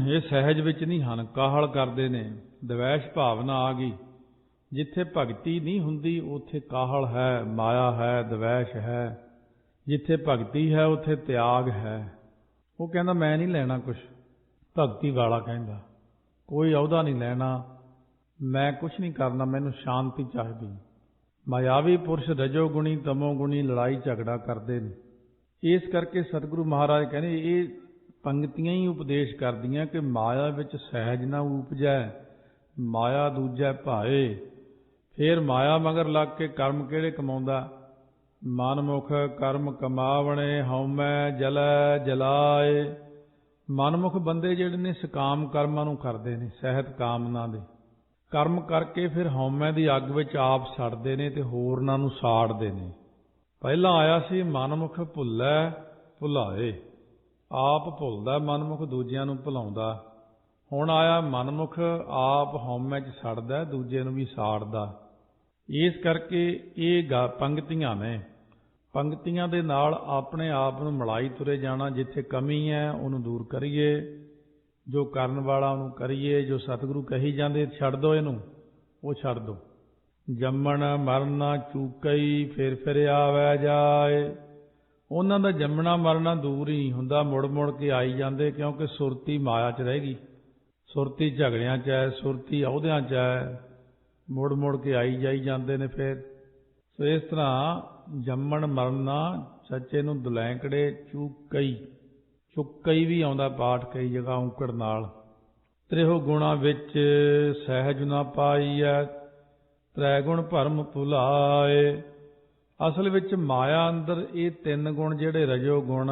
ਇਹ ਸਹਿਜ ਵਿੱਚ ਨਹੀਂ ਹਨ, ਕਾਹਲ ਕਰਦੇ ਨੇ। ਦਵੈਸ਼ ਭਾਵਨਾ ਆ ਗਈ। ਜਿੱਥੇ ਭਗਤੀ ਨਹੀਂ ਹੁੰਦੀ ਉੱਥੇ ਕਾਹਲ ਹੈ, ਮਾਇਆ ਹੈ, ਦਵੈਸ਼ ਹੈ। ਜਿੱਥੇ ਭਗਤੀ ਹੈ ਉੱਥੇ ਤਿਆਗ ਹੈ। ਉਹ ਕਹਿੰਦਾ ਮੈਂ ਨਹੀਂ ਲੈਣਾ ਕੁਛ, ਭਗਤੀ ਵਾਲਾ ਕਹਿੰਦਾ ਕੋਈ ਅਹੁਦਾ ਨਹੀਂ ਲੈਣਾ, ਮੈਂ ਕੁਛ ਨਹੀਂ ਕਰਨਾ, ਮੈਨੂੰ ਸ਼ਾਂਤੀ ਚਾਹੀਦੀ। ਮਾਇਆਵੀ ਪੁਰਸ਼ ਰਜੋ ਗੁਣੀ ਤਮੋ ਗੁਣੀ ਲੜਾਈ ਝਗੜਾ ਕਰਦੇ ਨੇ। ਇਸ ਕਰਕੇ ਸਤਿਗੁਰੂ ਮਹਾਰਾਜ ਕਹਿੰਦੇ ਇਹ ਪੰਗਤੀਆਂ ਹੀ ਉਪਦੇਸ਼ ਕਰਦੀਆਂ ਕਿ ਮਾਇਆ ਵਿੱਚ ਸਹਿਜ ਨਾ ਉਪਜੈ, ਮਾਇਆ ਦੂਜੈ ਭਾਏ। ਫੇਰ ਮਾਇਆ ਮਗਰ ਲੱਗ ਕੇ ਕਰਮ ਕਿਹੜੇ ਕਮਾਉਂਦਾ? ਮਨਮੁਖ ਕਰਮ ਕਮਾਵਣੇ, ਹਉਮੈ ਜਲੈ ਜਲਾਏ। ਮਨਮੁਖ ਬੰਦੇ ਜਿਹੜੇ ਨੇ ਸਕਾਮ ਕਰਮਾਂ ਨੂੰ ਕਰਦੇ ਨੇ, ਸਹਿਤ ਕਾਮਨਾ ਦੇ ਕਰਮ ਕਰਕੇ ਫਿਰ ਹਉਮੈ ਦੀ ਅੱਗ ਵਿੱਚ ਆਪ ਸੜਦੇ ਨੇ ਤੇ ਹੋਰਨਾਂ ਨੂੰ ਸਾੜਦੇ ਨੇ। ਪਹਿਲਾਂ ਆਇਆ ਸੀ ਮਨਮੁਖ ਭੁੱਲੈ ਭੁਲਾਏ, ਆਪ ਭੁੱਲਦਾ ਮਨਮੁਖ, ਦੂਜਿਆਂ ਨੂੰ ਭੁਲਾਉਂਦਾ। ਹੁਣ ਆਇਆ ਮਨਮੁਖ ਆਪ ਹਉਮੈ 'ਚ ਸੜਦਾ, ਦੂਜੇ ਨੂੰ ਵੀ ਸਾੜਦਾ। ਇਸ ਕਰਕੇ ਇਹ ਪੰਗਤੀਆਂ ਨੇ। ਪੰਗਤੀਆਂ ਦੇ ਨਾਲ ਆਪਣੇ ਆਪ ਨੂੰ ਮਿਲਾਈ ਤੁਰੇ ਜਾਣਾ। ਜਿੱਥੇ ਕਮੀ ਹੈ ਉਹਨੂੰ ਦੂਰ ਕਰੀਏ, ਜੋ ਕਰਨ ਵਾਲਾ ਉਹਨੂੰ ਕਰੀਏ। ਜੋ ਸਤਿਗੁਰੂ ਕਹੀ ਜਾਂਦੇ ਛੱਡ ਦਿਓ ਇਹਨੂੰ, ਉਹ ਛੱਡ ਦਿਓ। ਜੰਮਣ ਮਰਨਾ ਚੂਕਈ, ਫਿਰ ਫਿਰ ਆਵੈ ਜਾਏ। ਉਹਨਾਂ ਦਾ ਜੰਮਣਾ ਮਰਨਾ ਦੂਰ ਹੀ ਨਹੀਂ ਹੁੰਦਾ, ਮੁੜ ਮੁੜ ਕੇ ਆਈ ਜਾਂਦੇ। ਕਿਉਂਕਿ ਸੁਰਤੀ ਮਾਇਆ 'ਚ ਰਹਿ ਗਈ, ਸੁਰਤੀ ਝਗੜਿਆਂ 'ਚ ਹੈ, ਸੁਰਤੀ ਅਹੁਦਿਆਂ 'ਚ ਹੈ, ਮੁੜ ਮੁੜ ਕੇ ਆਈ ਜਾਈ ਜਾਂਦੇ ਨੇ ਫਿਰ। ਸੋ ਇਸ ਤਰ੍ਹਾਂ ਜੰਮਣ ਮਰਨਾ, ਸੱਚੇ ਨੂੰ ਦੁਲੈਂਕੜੇ, ਚੂਕਈ, ਚੁੱਕਈ ਵੀ ਆਉਂਦਾ ਪਾਠ ਕਈ ਜਗ੍ਹਾ ਔਂਕੜ ਨਾਲ। ਤ੍ਰਿਹੋ ਗੁਣਾ ਵਿੱਚ ਸਹਿਜ ਨਾ ਪਾਈਐ, ਤ੍ਰੈ ਗੁਣ ਭਰਮ ਭੁਲਾਏ। ਅਸਲ ਵਿੱਚ ਮਾਇਆ ਅੰਦਰ ਇਹ 3 ਗੁਣ ਜਿਹੜੇ ਰਜੋ ਗੁਣ,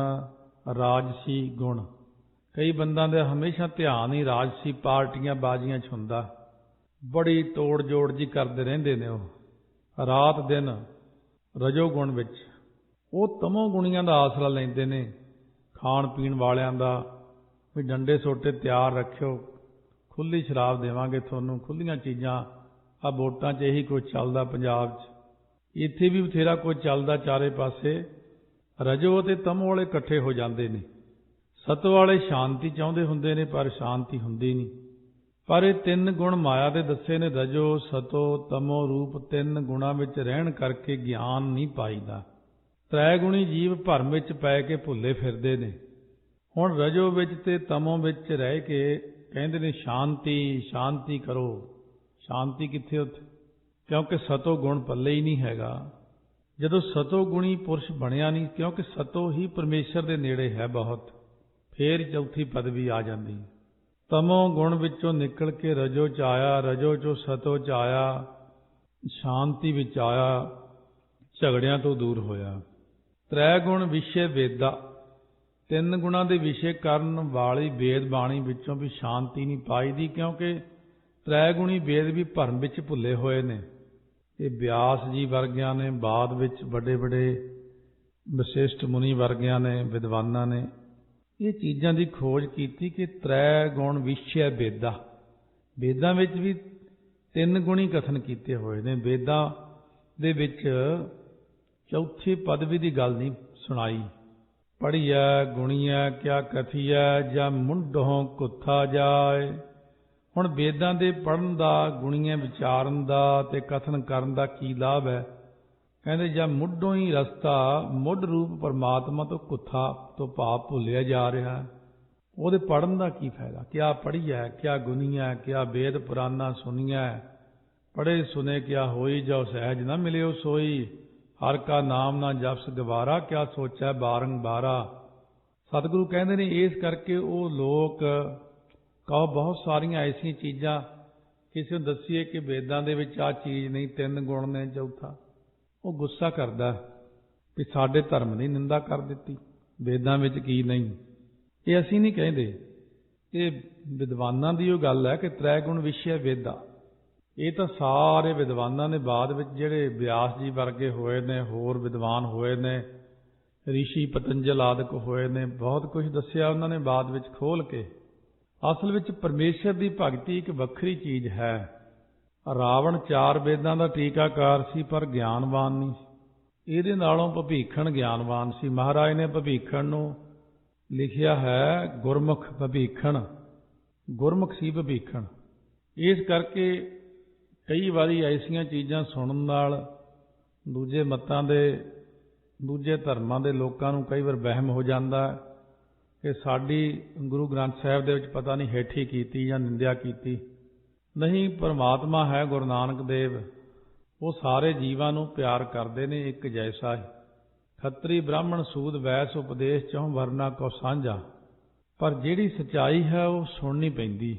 ਰਾਜਸੀ ਗੁਣ। ਕਈ ਬੰਦਾਂ ਦੇ ਹਮੇਸ਼ਾ ਧਿਆਨ ਹੀ ਰਾਜਸੀ ਪਾਰਟੀਆਂ ਬਾਜ਼ੀਆਂ 'ਚ ਹੁੰਦਾ, ਬੜੀ ਤੋੜ ਜੋੜ ਜੀ ਕਰਦੇ ਰਹਿੰਦੇ ਨੇ ਉਹ ਰਾਤ ਦਿਨ ਰਜੋ ਗੁਣ ਵਿੱਚ। ਉਹ ਤਮੋ ਗੁਣੀਆਂ ਦਾ ਆਸਰਾ ਲੈਂਦੇ ਨੇ, ਖਾਣ ਪੀਣ ਵਾਲਿਆਂ ਦਾ ਵੀ ਡੰਡੇ ਸੋਟੇ ਤਿਆਰ ਰੱਖਿਓ, ਖੁੱਲ੍ਹੀ ਸ਼ਰਾਬ ਦੇਵਾਂਗੇ ਤੁਹਾਨੂੰ, ਖੁੱਲ੍ਹੀਆਂ ਚੀਜ਼ਾਂ। ਆ ਵੋਟਾਂ 'ਚ ਇਹੀ ਕੁਝ ਚੱਲਦਾ ਪੰਜਾਬ 'ਚ, ਇੱਥੇ ਵੀ ਬਥੇਰਾ ਕੁਝ ਚੱਲਦਾ ਚਾਰੇ ਪਾਸੇ। ਰਜੋ ਅਤੇ ਤਮੋ ਵਾਲੇ ਇਕੱਠੇ ਹੋ ਜਾਂਦੇ ਨੇ। ਸਤੋ ਵਾਲੇ ਸ਼ਾਂਤੀ ਚਾਹੁੰਦੇ ਹੁੰਦੇ ਨੇ ਪਰ ਸ਼ਾਂਤੀ ਹੁੰਦੀ ਨਹੀਂ। ਪਰ ਇਹ 3 ਗੁਣ ਮਾਇਆ ਦੇ ਦੱਸੇ ਨੇ, ਰਜੋ ਸਤੋ ਤਮੋ ਰੂਪ 3 ਗੁਣਾਂ ਵਿੱਚ ਰਹਿਣ ਕਰਕੇ ਗਿਆਨ ਨਹੀਂ ਪਾਈਦਾ। ਤ੍ਰੈ ਗੁਣੀ ਜੀਵ ਭਰਮ ਵਿੱਚ ਪੈ ਕੇ ਭੁੱਲੇ ਫਿਰਦੇ ਨੇ। ਹੁਣ ਰਜੋ ਵਿੱਚ ਤੇ ਤਮੋ ਵਿੱਚ ਰਹਿ ਕੇ ਕਹਿੰਦੇ ਨੇ ਸ਼ਾਂਤੀ ਸ਼ਾਂਤੀ ਕਰੋ। ਸ਼ਾਂਤੀ ਕਿੱਥੇ ਉੱਥੇ? ਕਿਉਂਕਿ ਸਤੋ ਗੁਣ ਪੱਲੇ ਹੀ ਨਹੀਂ ਹੈਗਾ। ਜਦੋਂ ਸਤੋ ਗੁਣੀ ਪੁਰਸ਼ ਬਣਿਆ ਨਹੀਂ, ਕਿਉਂਕਿ ਸਤੋ ਹੀ ਪਰਮੇਸ਼ਰ ਦੇ ਨੇੜੇ ਹੈ ਬਹੁਤ, ਫੇਰ ਚੌਥੀ ਪਦਵੀ ਆ ਜਾਂਦੀ। ਤਮੋ ਗੁਣ ਵਿੱਚੋਂ ਨਿਕਲ ਕੇ ਰਜੋ ਚ ਆਇਆ, ਰਜੋ ਚੋਂ ਸਤੋ ਚ ਆਇਆ, ਸ਼ਾਂਤੀ ਵਿੱਚ ਆਇਆ, ਝਗੜਿਆਂ ਤੋਂ ਦੂਰ ਹੋਇਆ। ਤ੍ਰੈ ਗੁਣ ਵਿਸ਼ੇ ਵੇਦਾ, ਤਿੰਨ ਗੁਣਾਂ ਦੇ ਵਿਸ਼ੇ ਕਰਨ ਵਾਲੀ ਵੇਦ ਬਾਣੀ ਵਿੱਚੋਂ ਵੀ ਸ਼ਾਂਤੀ ਨਹੀਂ ਪਾਈ ਦੀ, ਕਿਉਂਕਿ ਤ੍ਰੈ ਗੁਣੀ ਵੇਦ ਵੀ ਭਰਮ ਵਿੱਚ ਭੁੱਲੇ ਹੋਏ ਨੇ। ਇਹ ਬਿਆਸ ਜੀ ਵਰਗਿਆਂ ਨੇ, ਬਾਅਦ ਵਿੱਚ ਵੱਡੇ ਵੱਡੇ ਵਿਸ਼ਿਸ਼ਟ ਮੁਨੀ ਵਰਗਿਆਂ ਨੇ, ਵਿਦਵਾਨਾਂ ਨੇ ਇਹ ਚੀਜ਼ਾਂ ਦੀ ਖੋਜ ਕੀਤੀ ਕਿ ਤ੍ਰੈ ਗੁਣ ਵਿਸ਼ੇ ਵੇਦਾ, ਵੇਦਾਂ ਵਿੱਚ ਵੀ ਤਿੰਨ ਗੁਣੀ ਕਥਨ ਕੀਤੇ ਹੋਏ ਨੇ। ਵੇਦਾਂ ਦੇ ਵਿੱਚ ਚੌਥੀ ਪਦਵੀ ਦੀ ਗੱਲ ਨਹੀਂ ਸੁਣਾਈ। ਪੜ੍ਹੀਐ ਗੁਣੀਐ ਕਿਆ ਕਥੀਐ, ਜਾਂ ਮੁੰਡੋਂ ਕੁੱਥਾ ਜਾਏ। ਹੁਣ ਵੇਦਾਂ ਦੇ ਪੜ੍ਹਨ ਦਾ, ਗੁਣੀਆਂ ਵਿਚਾਰਨ ਦਾ ਤੇ ਕਥਨ ਕਰਨ ਦਾ ਕੀ ਲਾਭ ਹੈ? ਕਹਿੰਦੇ ਜਾਂ ਮੁੱਢੋਂ ਹੀ ਰਸਤਾ, ਮੁੱਢ ਰੂਪ ਪਰਮਾਤਮਾ ਤੋਂ ਕੁੱਥਾ ਤੋਂ ਭਾਵ ਭੁੱਲਿਆ ਜਾ ਰਿਹਾ, ਉਹਦੇ ਪੜ੍ਹਨ ਦਾ ਕੀ ਫਾਇਦਾ? ਕਿਆ ਪੜ੍ਹੀਐ ਕਿਆ ਗੁਣੀਐ ਕਿਆ ਵੇਦ ਪੁਰਾਨਾ ਸੁਣੀਐ, ਪੜ੍ਹੇ ਸੁਨੇ ਕਿਆ ਹੋਈ, ਜੋ ਸਹਿਜ ਨਾ ਮਿਲਿਓ ਸੋਈ। ਹਰ ਕਾ ਨਾਮ ਨਾ ਜਪਸ ਗਵਾਰਾ, ਕਿਆ ਸੋਚੈ ਬਾਰੰਬਾਰਾ। ਸਤਿਗੁਰੂ ਕਹਿੰਦੇ ਨੇ ਇਸ ਕਰਕੇ ਉਹ ਲੋਕ ਕਹੋ ਬਹੁਤ ਸਾਰੀਆਂ ਐਸੀਆਂ ਚੀਜ਼ਾਂ, ਕਿਸੇ ਨੂੰ ਦੱਸੀਏ ਕਿ ਵੇਦਾਂ ਦੇ ਵਿੱਚ ਆਹ ਚੀਜ਼ ਨਹੀਂ, ਤਿੰਨ ਗੁਣ ਨੇ, ਚੌਥਾ, ਉਹ ਗੁੱਸਾ ਕਰਦਾ ਵੀ ਸਾਡੇ ਧਰਮ ਦੀ ਨਿੰਦਾ ਕਰ ਦਿੱਤੀ, ਵੇਦਾਂ ਵਿੱਚ ਕੀ ਨਹੀਂ। ਇਹ ਅਸੀਂ ਨਹੀਂ ਕਹਿੰਦੇ, ਇਹ ਵਿਦਵਾਨਾਂ ਦੀ ਉਹ ਗੱਲ ਹੈ ਕਿ ਤ੍ਰੈ ਗੁਣ ਵਿਸ਼ੇ ਵੇਦਾ। ਇਹ ਤਾਂ ਸਾਰੇ ਵਿਦਵਾਨਾਂ ਨੇ ਬਾਅਦ ਵਿੱਚ, ਜਿਹੜੇ ਬਿਆਸ ਜੀ ਵਰਗੇ ਹੋਏ ਨੇ, ਹੋਰ ਵਿਦਵਾਨ ਹੋਏ ਨੇ, ਰਿਸ਼ੀ ਪਤੰਜਲ ਆਦਿਕ ਹੋਏ ਨੇ, ਬਹੁਤ ਕੁਝ ਦੱਸਿਆ ਉਹਨਾਂ ਨੇ ਬਾਅਦ ਵਿੱਚ ਖੋਲ ਕੇ। ਅਸਲ ਵਿੱਚ ਪਰਮੇਸ਼ਰ ਦੀ ਭਗਤੀ ਇੱਕ ਵੱਖਰੀ ਚੀਜ਼ ਹੈ। ਰਾਵਣ ਚਾਰ ਵੇਦਾਂ ਦਾ ਟੀਕਾਕਾਰ ਸੀ ਪਰ ਗਿਆਨਵਾਨ ਨਹੀਂ ਸੀ। ਇਹਦੇ ਨਾਲੋਂ ਭਵੀਖਣ ਗਿਆਨਵਾਨ ਸੀ। ਮਹਾਰਾਜ ਨੇ ਭਵੀਖਣ ਨੂੰ ਲਿਖਿਆ ਹੈ ਗੁਰਮੁਖ ਭਵੀਖਣ, ਗੁਰਮੁਖ ਸੀ ਭਵੀਖਣ। ਇਸ ਕਰਕੇ ਕਈ ਵਾਰੀ ਐਸੀਆਂ ਚੀਜ਼ਾਂ ਸੁਣਨ ਨਾਲ ਦੂਜੇ ਮਤਾਂ ਦੇ, ਦੂਜੇ ਧਰਮਾਂ ਦੇ ਲੋਕਾਂ ਨੂੰ ਕਈ ਵਾਰ ਵਹਿਮ ਹੋ ਜਾਂਦਾ ਕਿ ਸਾਡੀ ਗੁਰੂ ਗ੍ਰੰਥ ਸਾਹਿਬ ਦੇ ਵਿੱਚ ਪਤਾ ਨਹੀਂ ਹੇਠੀ ਕੀਤੀ ਜਾਂ ਨਿੰਦਿਆ ਕੀਤੀ। ਨਹੀਂ, ਪਰਮਾਤਮਾ ਹੈ ਗੁਰੂ ਨਾਨਕ ਦੇਵ, ਉਹ ਸਾਰੇ ਜੀਵਾਂ ਨੂੰ ਪਿਆਰ ਕਰਦੇ ਨੇ ਇੱਕ ਜੈਸਾ ਹੀ। ਖੱਤਰੀ ਬ੍ਰਾਹਮਣ ਸੂਦ ਵੈਸ ਉਪਦੇਸ਼ ਚੋਂ ਵਰਨਾ ਕੋ ਸਾਂਝਾ। ਪਰ ਜਿਹੜੀ ਸੱਚਾਈ ਹੈ ਉਹ ਸੁਣਨੀ ਪੈਂਦੀ।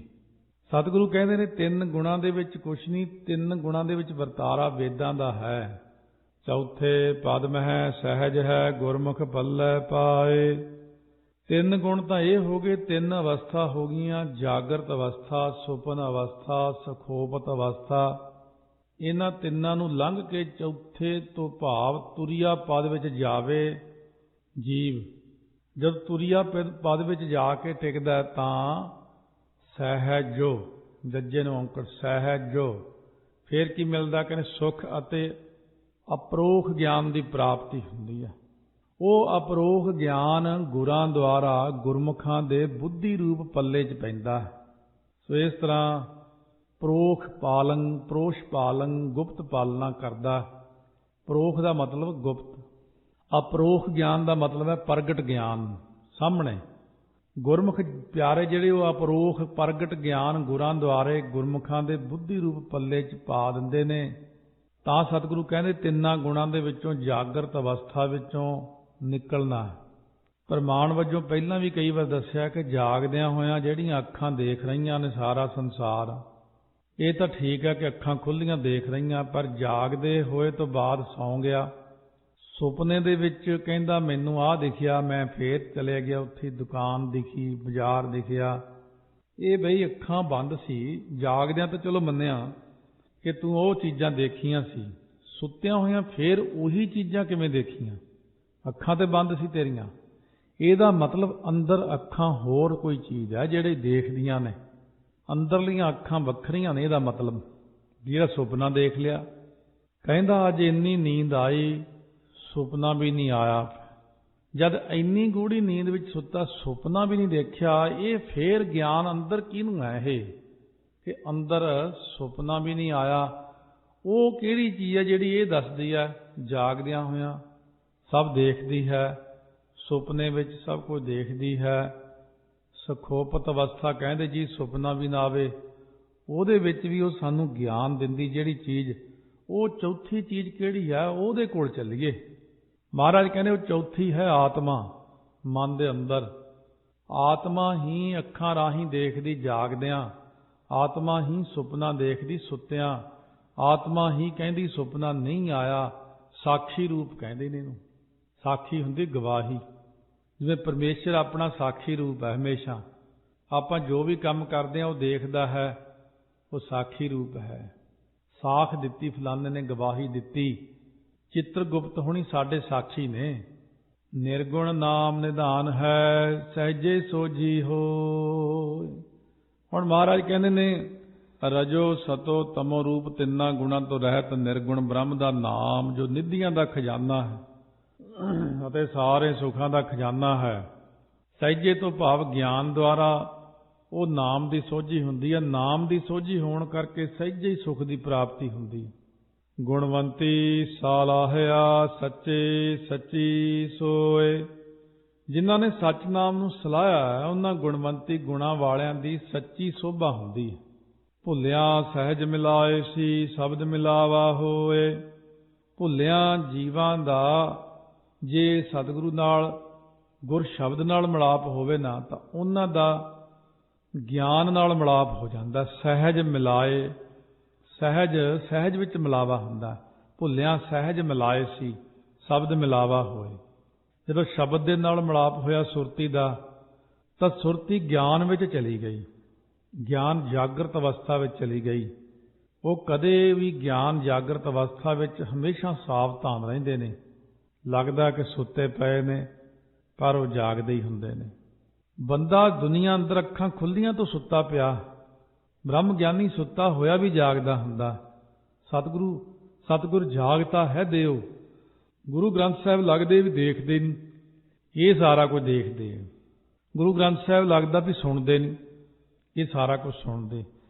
ਸਤਿਗੁਰੂ ਕਹਿੰਦੇ ਨੇ ਤਿੰਨ ਗੁਣਾਂ ਦੇ ਵਿੱਚ ਕੁਛ ਨਹੀਂ, ਤਿੰਨ ਗੁਣਾਂ ਦੇ ਵਿੱਚ ਵਰਤਾਰਾ ਵੇਦਾਂ ਦਾ ਹੈ। ਚੌਥੇ ਪਦ ਮਹਿ ਸਹਿਜ ਹੈ ਗੁਰਮੁਖ ਪੱਲੇ ਪਾਏ। ਤਿੰਨ ਗੁਣ ਤਾਂ ਇਹ ਹੋ ਗਏ, ਤਿੰਨ ਅਵਸਥਾ ਹੋ ਗਈਆਂ, ਜਾਗਰਤ ਅਵਸਥਾ, ਸੁਪਨ ਅਵਸਥਾ, ਸੁਖੋਪਤ ਅਵਸਥਾ। ਇਹਨਾਂ ਤਿੰਨਾਂ ਨੂੰ ਲੰਘ ਕੇ ਚੌਥੇ ਤੋਂ ਭਾਵ ਤੁਰੀਆ ਪਦ ਵਿੱਚ ਜਾਵੇ ਜੀਵ। ਜਦ ਤੁਰੀਆ ਪਦ ਵਿੱਚ ਜਾ ਕੇ ਟਿਕਦਾ ਤਾਂ ਸਹਿਜੋ, ਜੱਜੇ ਨੂੰ ਔਂਕੜ ਸਹਿਜੋ, ਫੇਰ ਕੀ ਮਿਲਦਾ? ਕਹਿੰਦੇ ਸੁਖ ਅਤੇ ਅਪਰੋਖ ਗਿਆਨ ਦੀ ਪ੍ਰਾਪਤੀ ਹੁੰਦੀ ਹੈ। ਉਹ ਅਪਰੋਖ ਗਿਆਨ ਗੁਰਾਂ ਦੁਆਰਾ ਗੁਰਮੁਖਾਂ ਦੇ ਬੁੱਧੀ ਰੂਪ ਪੱਲੇ 'ਚ ਪੈਂਦਾ ਹੈ। ਸੋ ਇਸ ਤਰ੍ਹਾਂ ਪ੍ਰੋਖ ਪਾਲਨ, ਪ੍ਰੋਸ਼ ਪਾਲਨ, ਗੁਪਤ ਪਾਲਣਾ ਕਰਦਾ। ਪ੍ਰੋਖ ਦਾ ਮਤਲਬ ਗੁਪਤ, ਅਪਰੋਖ ਗਿਆਨ ਦਾ ਮਤਲਬ ਹੈ ਪ੍ਰਗਟ ਗਿਆਨ, ਸਾਹਮਣੇ। ਗੁਰਮੁਖ ਪਿਆਰੇ ਜਿਹੜੇ ਉਹ ਅਪਰੋਖ ਪ੍ਰਗਟ ਗਿਆਨ ਗੁਰਾਂ ਦੁਆਰੇ ਗੁਰਮੁਖਾਂ ਦੇ ਬੁੱਧੀ ਰੂਪ ਪੱਲੇ 'ਚ ਪਾ ਦਿੰਦੇ ਨੇ। ਤਾਂ ਸਤਿਗੁਰੂ ਕਹਿੰਦੇ ਤਿੰਨਾਂ ਗੁਣਾਂ ਦੇ ਵਿੱਚੋਂ ਜਾਗਰਤ ਅਵਸਥਾ ਵਿੱਚੋਂ ਨਿਕਲਣਾ। ਪ੍ਰਮਾਣ ਵਜੋਂ ਪਹਿਲਾਂ ਵੀ ਕਈ ਵਾਰ ਦੱਸਿਆ ਕਿ ਜਾਗਦਿਆਂ ਹੋਇਆਂ ਜਿਹੜੀਆਂ ਅੱਖਾਂ ਦੇਖ ਰਹੀਆਂ ਨੇ ਸਾਰਾ ਸੰਸਾਰ, ਇਹ ਤਾਂ ਠੀਕ ਹੈ ਕਿ ਅੱਖਾਂ ਖੁੱਲ੍ਹੀਆਂ ਦੇਖ ਰਹੀਆਂ, ਪਰ ਜਾਗਦੇ ਹੋਏ ਤੋਂ ਬਾਅਦ ਸੌਂ ਗਿਆ। ਸੁਪਨੇ ਦੇ ਵਿੱਚ ਕਹਿੰਦਾ ਮੈਨੂੰ ਆਹ ਦਿਖਿਆ, ਮੈਂ ਫੇਰ ਚਲੇ ਗਿਆ, ਉੱਥੇ ਦੁਕਾਨ ਦਿਖੀ, ਬਾਜ਼ਾਰ ਦਿਖਿਆ। ਇਹ ਬਈ ਅੱਖਾਂ ਬੰਦ ਸੀ। ਜਾਗਦਿਆਂ ਤਾਂ ਚਲੋ ਮੰਨਿਆ ਕਿ ਤੂੰ ਉਹ ਚੀਜ਼ਾਂ ਦੇਖੀਆਂ ਸੀ, ਸੁੱਤਿਆਂ ਹੋਇਆਂ ਫੇਰ ਉਹੀ ਚੀਜ਼ਾਂ ਕਿਵੇਂ ਦੇਖੀਆਂ? ਅੱਖਾਂ ਤੇ ਬੰਦ ਸੀ ਤੇਰੀਆਂ। ਇਹਦਾ ਮਤਲਬ ਅੰਦਰ ਅੱਖਾਂ ਹੋਰ ਕੋਈ ਚੀਜ਼ ਹੈ ਜਿਹੜੀ ਦੇਖਦੀਆਂ ਨੇ, ਅੰਦਰਲੀਆਂ ਅੱਖਾਂ ਵੱਖਰੀਆਂ ਨੇ। ਇਹਦਾ ਮਤਲਬ ਜਿਹੜਾ ਸੁਪਨਾ ਦੇਖ ਲਿਆ, ਕਹਿੰਦਾ ਅੱਜ ਇੰਨੀ ਨੀਂਦ ਆਈ, ਸੁਪਨਾ ਵੀ ਨਹੀਂ ਆਇਆ। ਜਦ ਇੰਨੀ ਗੂੜੀ ਨੀਂਦ ਵਿੱਚ ਸੁੱਤਾ, ਸੁਪਨਾ ਵੀ ਨਹੀਂ ਦੇਖਿਆ, ਇਹ ਫੇਰ ਗਿਆਨ ਅੰਦਰ ਕਿਹਨੂੰ ਹੈ? ਇਹ ਕਿ ਅੰਦਰ ਸੁਪਨਾ ਵੀ ਨਹੀਂ ਆਇਆ। ਉਹ ਕਿਹੜੀ ਚੀਜ਼ ਹੈ ਜਿਹੜੀ ਇਹ ਦੱਸਦੀ ਹੈ ਜਾਗਦਿਆਂ ਹੋਇਆਂ ਸਭ ਦੇਖਦੀ ਹੈ, ਸੁਪਨੇ ਵਿੱਚ ਸਭ ਕੁਝ ਦੇਖਦੀ ਹੈ। ਸੁਖੋਪਤ ਅਵਸਥਾ ਕਹਿੰਦੇ ਜੀ, ਸੁਪਨਾ ਵੀ ਨਾ ਆਵੇ, ਉਹਦੇ ਵਿੱਚ ਵੀ ਉਹ ਸਾਨੂੰ ਗਿਆਨ ਦਿੰਦੀ ਜਿਹੜੀ ਚੀਜ਼। ਉਹ ਚੌਥੀ ਚੀਜ਼ ਕਿਹੜੀ ਹੈ, ਉਹਦੇ ਕੋਲ ਚੱਲੀਏ। ਮਹਾਰਾਜ ਕਹਿੰਦੇ ਉਹ ਚੌਥੀ ਹੈ ਆਤਮਾ, ਮਨ ਦੇ ਅੰਦਰ। ਆਤਮਾ ਹੀ ਅੱਖਾਂ ਰਾਹੀਂ ਦੇਖਦੀ ਜਾਗਦਿਆਂ, ਆਤਮਾ ਹੀ ਸੁਪਨਾ ਦੇਖਦੀ ਸੁੱਤਿਆਂ, ਆਤਮਾ ਹੀ ਕਹਿੰਦੀ ਸੁਪਨਾ ਨਹੀਂ ਆਇਆ। ਸਾਖੀ ਰੂਪ ਕਹਿੰਦੇ ਨੇ ਇਹਨੂੰ। ਸਾਖੀ ਹੁੰਦੀ ਗਵਾਹੀ। ਜਿਵੇਂ ਪਰਮੇਸ਼ਰ ਆਪਣਾ ਸਾਖੀ ਰੂਪ ਹੈ, ਹਮੇਸ਼ਾ ਆਪਾਂ ਜੋ ਵੀ ਕੰਮ ਕਰਦੇ ਹਾਂ ਉਹ ਦੇਖਦਾ ਹੈ, ਉਹ ਸਾਖੀ ਰੂਪ ਹੈ। ਸਾਖ ਦਿੱਤੀ ਫਲਾਣੇ ਨੇ, ਗਵਾਹੀ ਦਿੱਤੀ। ਚਿੱਤਰਗੁਪਤ ਹੁਣੀ ਸਾਡੇ ਸਾਖੀ ਨੇ। ਨਿਰਗੁਣ ਨਾਮ ਨਿਧਾਨ ਹੈ, ਸਹਿਜੇ ਸੋਝੀ ਹੋਇ। ਹੁਣ ਮਹਾਰਾਜ ਕਹਿੰਦੇ ਨੇ ਰਜੋ ਸਤੋ ਤਮੋ ਰੂਪ ਤਿੰਨਾਂ ਗੁਣਾਂ ਤੋਂ ਰਹਿਤ ਨਿਰਗੁਣ ਬ੍ਰਹਮ ਦਾ ਨਾਮ, ਜੋ ਨਿਧੀਆਂ ਦਾ ਖਜ਼ਾਨਾ ਹੈ ਅਤੇ ਸਾਰੇ ਸੁੱਖਾਂ ਦਾ ਖਜ਼ਾਨਾ ਹੈ। ਸਹਿਜੇ ਤੋਂ ਭਾਵ ਗਿਆਨ ਦੁਆਰਾ ਉਹ ਨਾਮ ਦੀ ਸੋਝੀ ਹੁੰਦੀ ਹੈ। ਨਾਮ ਦੀ ਸੋਝੀ ਹੋਣ ਕਰਕੇ ਸਹਿਜੇ ਹੀ ਸੁੱਖ ਦੀ ਪ੍ਰਾਪਤੀ ਹੁੰਦੀ। ਗੁਣਵੰਤੀ ਸਾਲਾਹਿਆ ਸੱਚੇ ਸੱਚੀ ਸੋਏ। ਜਿਨ੍ਹਾਂ ਨੇ ਸੱਚ ਨਾਮ ਨੂੰ ਸਲਾਹਿਆ ਹੈ, ਉਹਨਾਂ ਗੁਣਵੰਤੀ ਗੁਣਾਂ ਵਾਲਿਆਂ ਦੀ ਸੱਚੀ ਸੋਭਾ ਹੁੰਦੀ ਹੈ। ਭੁੱਲਿਆ ਸਹਿਜ ਮਿਲਾਏ ਸੀ, ਸ਼ਬਦ ਮਿਲਾਵਾ ਹੋਏ। ਭੁੱਲਿਆ ਜੀਵਾਂ ਦਾ ਜੇ ਸਤਿਗੁਰੂ ਨਾਲ, ਗੁਰ ਸ਼ਬਦ ਨਾਲ ਮਿਲਾਪ ਹੋਵੇ ਨਾ, ਤਾਂ ਉਹਨਾਂ ਦਾ ਗਿਆਨ ਨਾਲ ਮਿਲਾਪ ਹੋ ਜਾਂਦਾ। ਸਹਿਜ ਮਿਲਾਏ, ਸਹਿਜ ਵਿੱਚ ਮਿਲਾਵਾ ਹੁੰਦਾ। ਭੁੱਲਿਆ ਸਹਿਜ ਮਿਲਾਏ ਸੀ, ਸ਼ਬਦ ਮਿਲਾਵਾ ਹੋਏ। ਜਦੋਂ ਸ਼ਬਦ ਦੇ ਨਾਲ ਮਿਲਾਪ ਹੋਇਆ ਸੁਰਤੀ ਦਾ, ਤਾਂ ਸੁਰਤੀ ਗਿਆਨ ਵਿੱਚ ਚਲੀ ਗਈ, ਗਿਆਨ ਜਾਗਰਤ ਅਵਸਥਾ ਵਿੱਚ ਚਲੀ ਗਈ। ਉਹ ਕਦੇ ਵੀ ਗਿਆਨ ਜਾਗਰਤ ਅਵਸਥਾ ਵਿੱਚ ਹਮੇਸ਼ਾ ਸਾਵਧਾਨ ਰਹਿੰਦੇ ਨੇ। ਲੱਗਦਾ ਕਿ ਸੁੱਤੇ ਪਏ ਨੇ, ਪਰ ਉਹ ਜਾਗਦੇ ਹੀ ਹੁੰਦੇ ਨੇ। ਬੰਦਾ ਦੁਨੀਆ ਅੰਦਰ ਅੱਖਾਂ ਖੁੱਲੀਆਂ ਤੋਂ ਸੁੱਤਾ ਪਿਆ, ਬ੍ਰਹਮ ਗਿਆਨੀ ਸੁੱਤਾ ਹੋਇਆ ਵੀ ਜਾਗਦਾ ਹੁੰਦਾ। ਸਤਿਗੁਰੂ ਜਾਗਤਾ ਹੈ ਦਿਓ। ਗੁਰੂ ਗ੍ਰੰਥ ਸਾਹਿਬ ਲੱਗਦੇ ਵੀ ਦੇਖਦੇ ਨਹੀਂ, ਇਹ ਸਾਰਾ ਕੁਝ ਦੇਖਦੇ ਆ। ਗੁਰੂ ਗ੍ਰੰਥ ਸਾਹਿਬ ਲੱਗਦਾ ਵੀ ਸੁਣਦੇ ਨਹੀਂ, ਇਹ ਸਾਰਾ ਕੁਝ ਸੁਣਦੇ।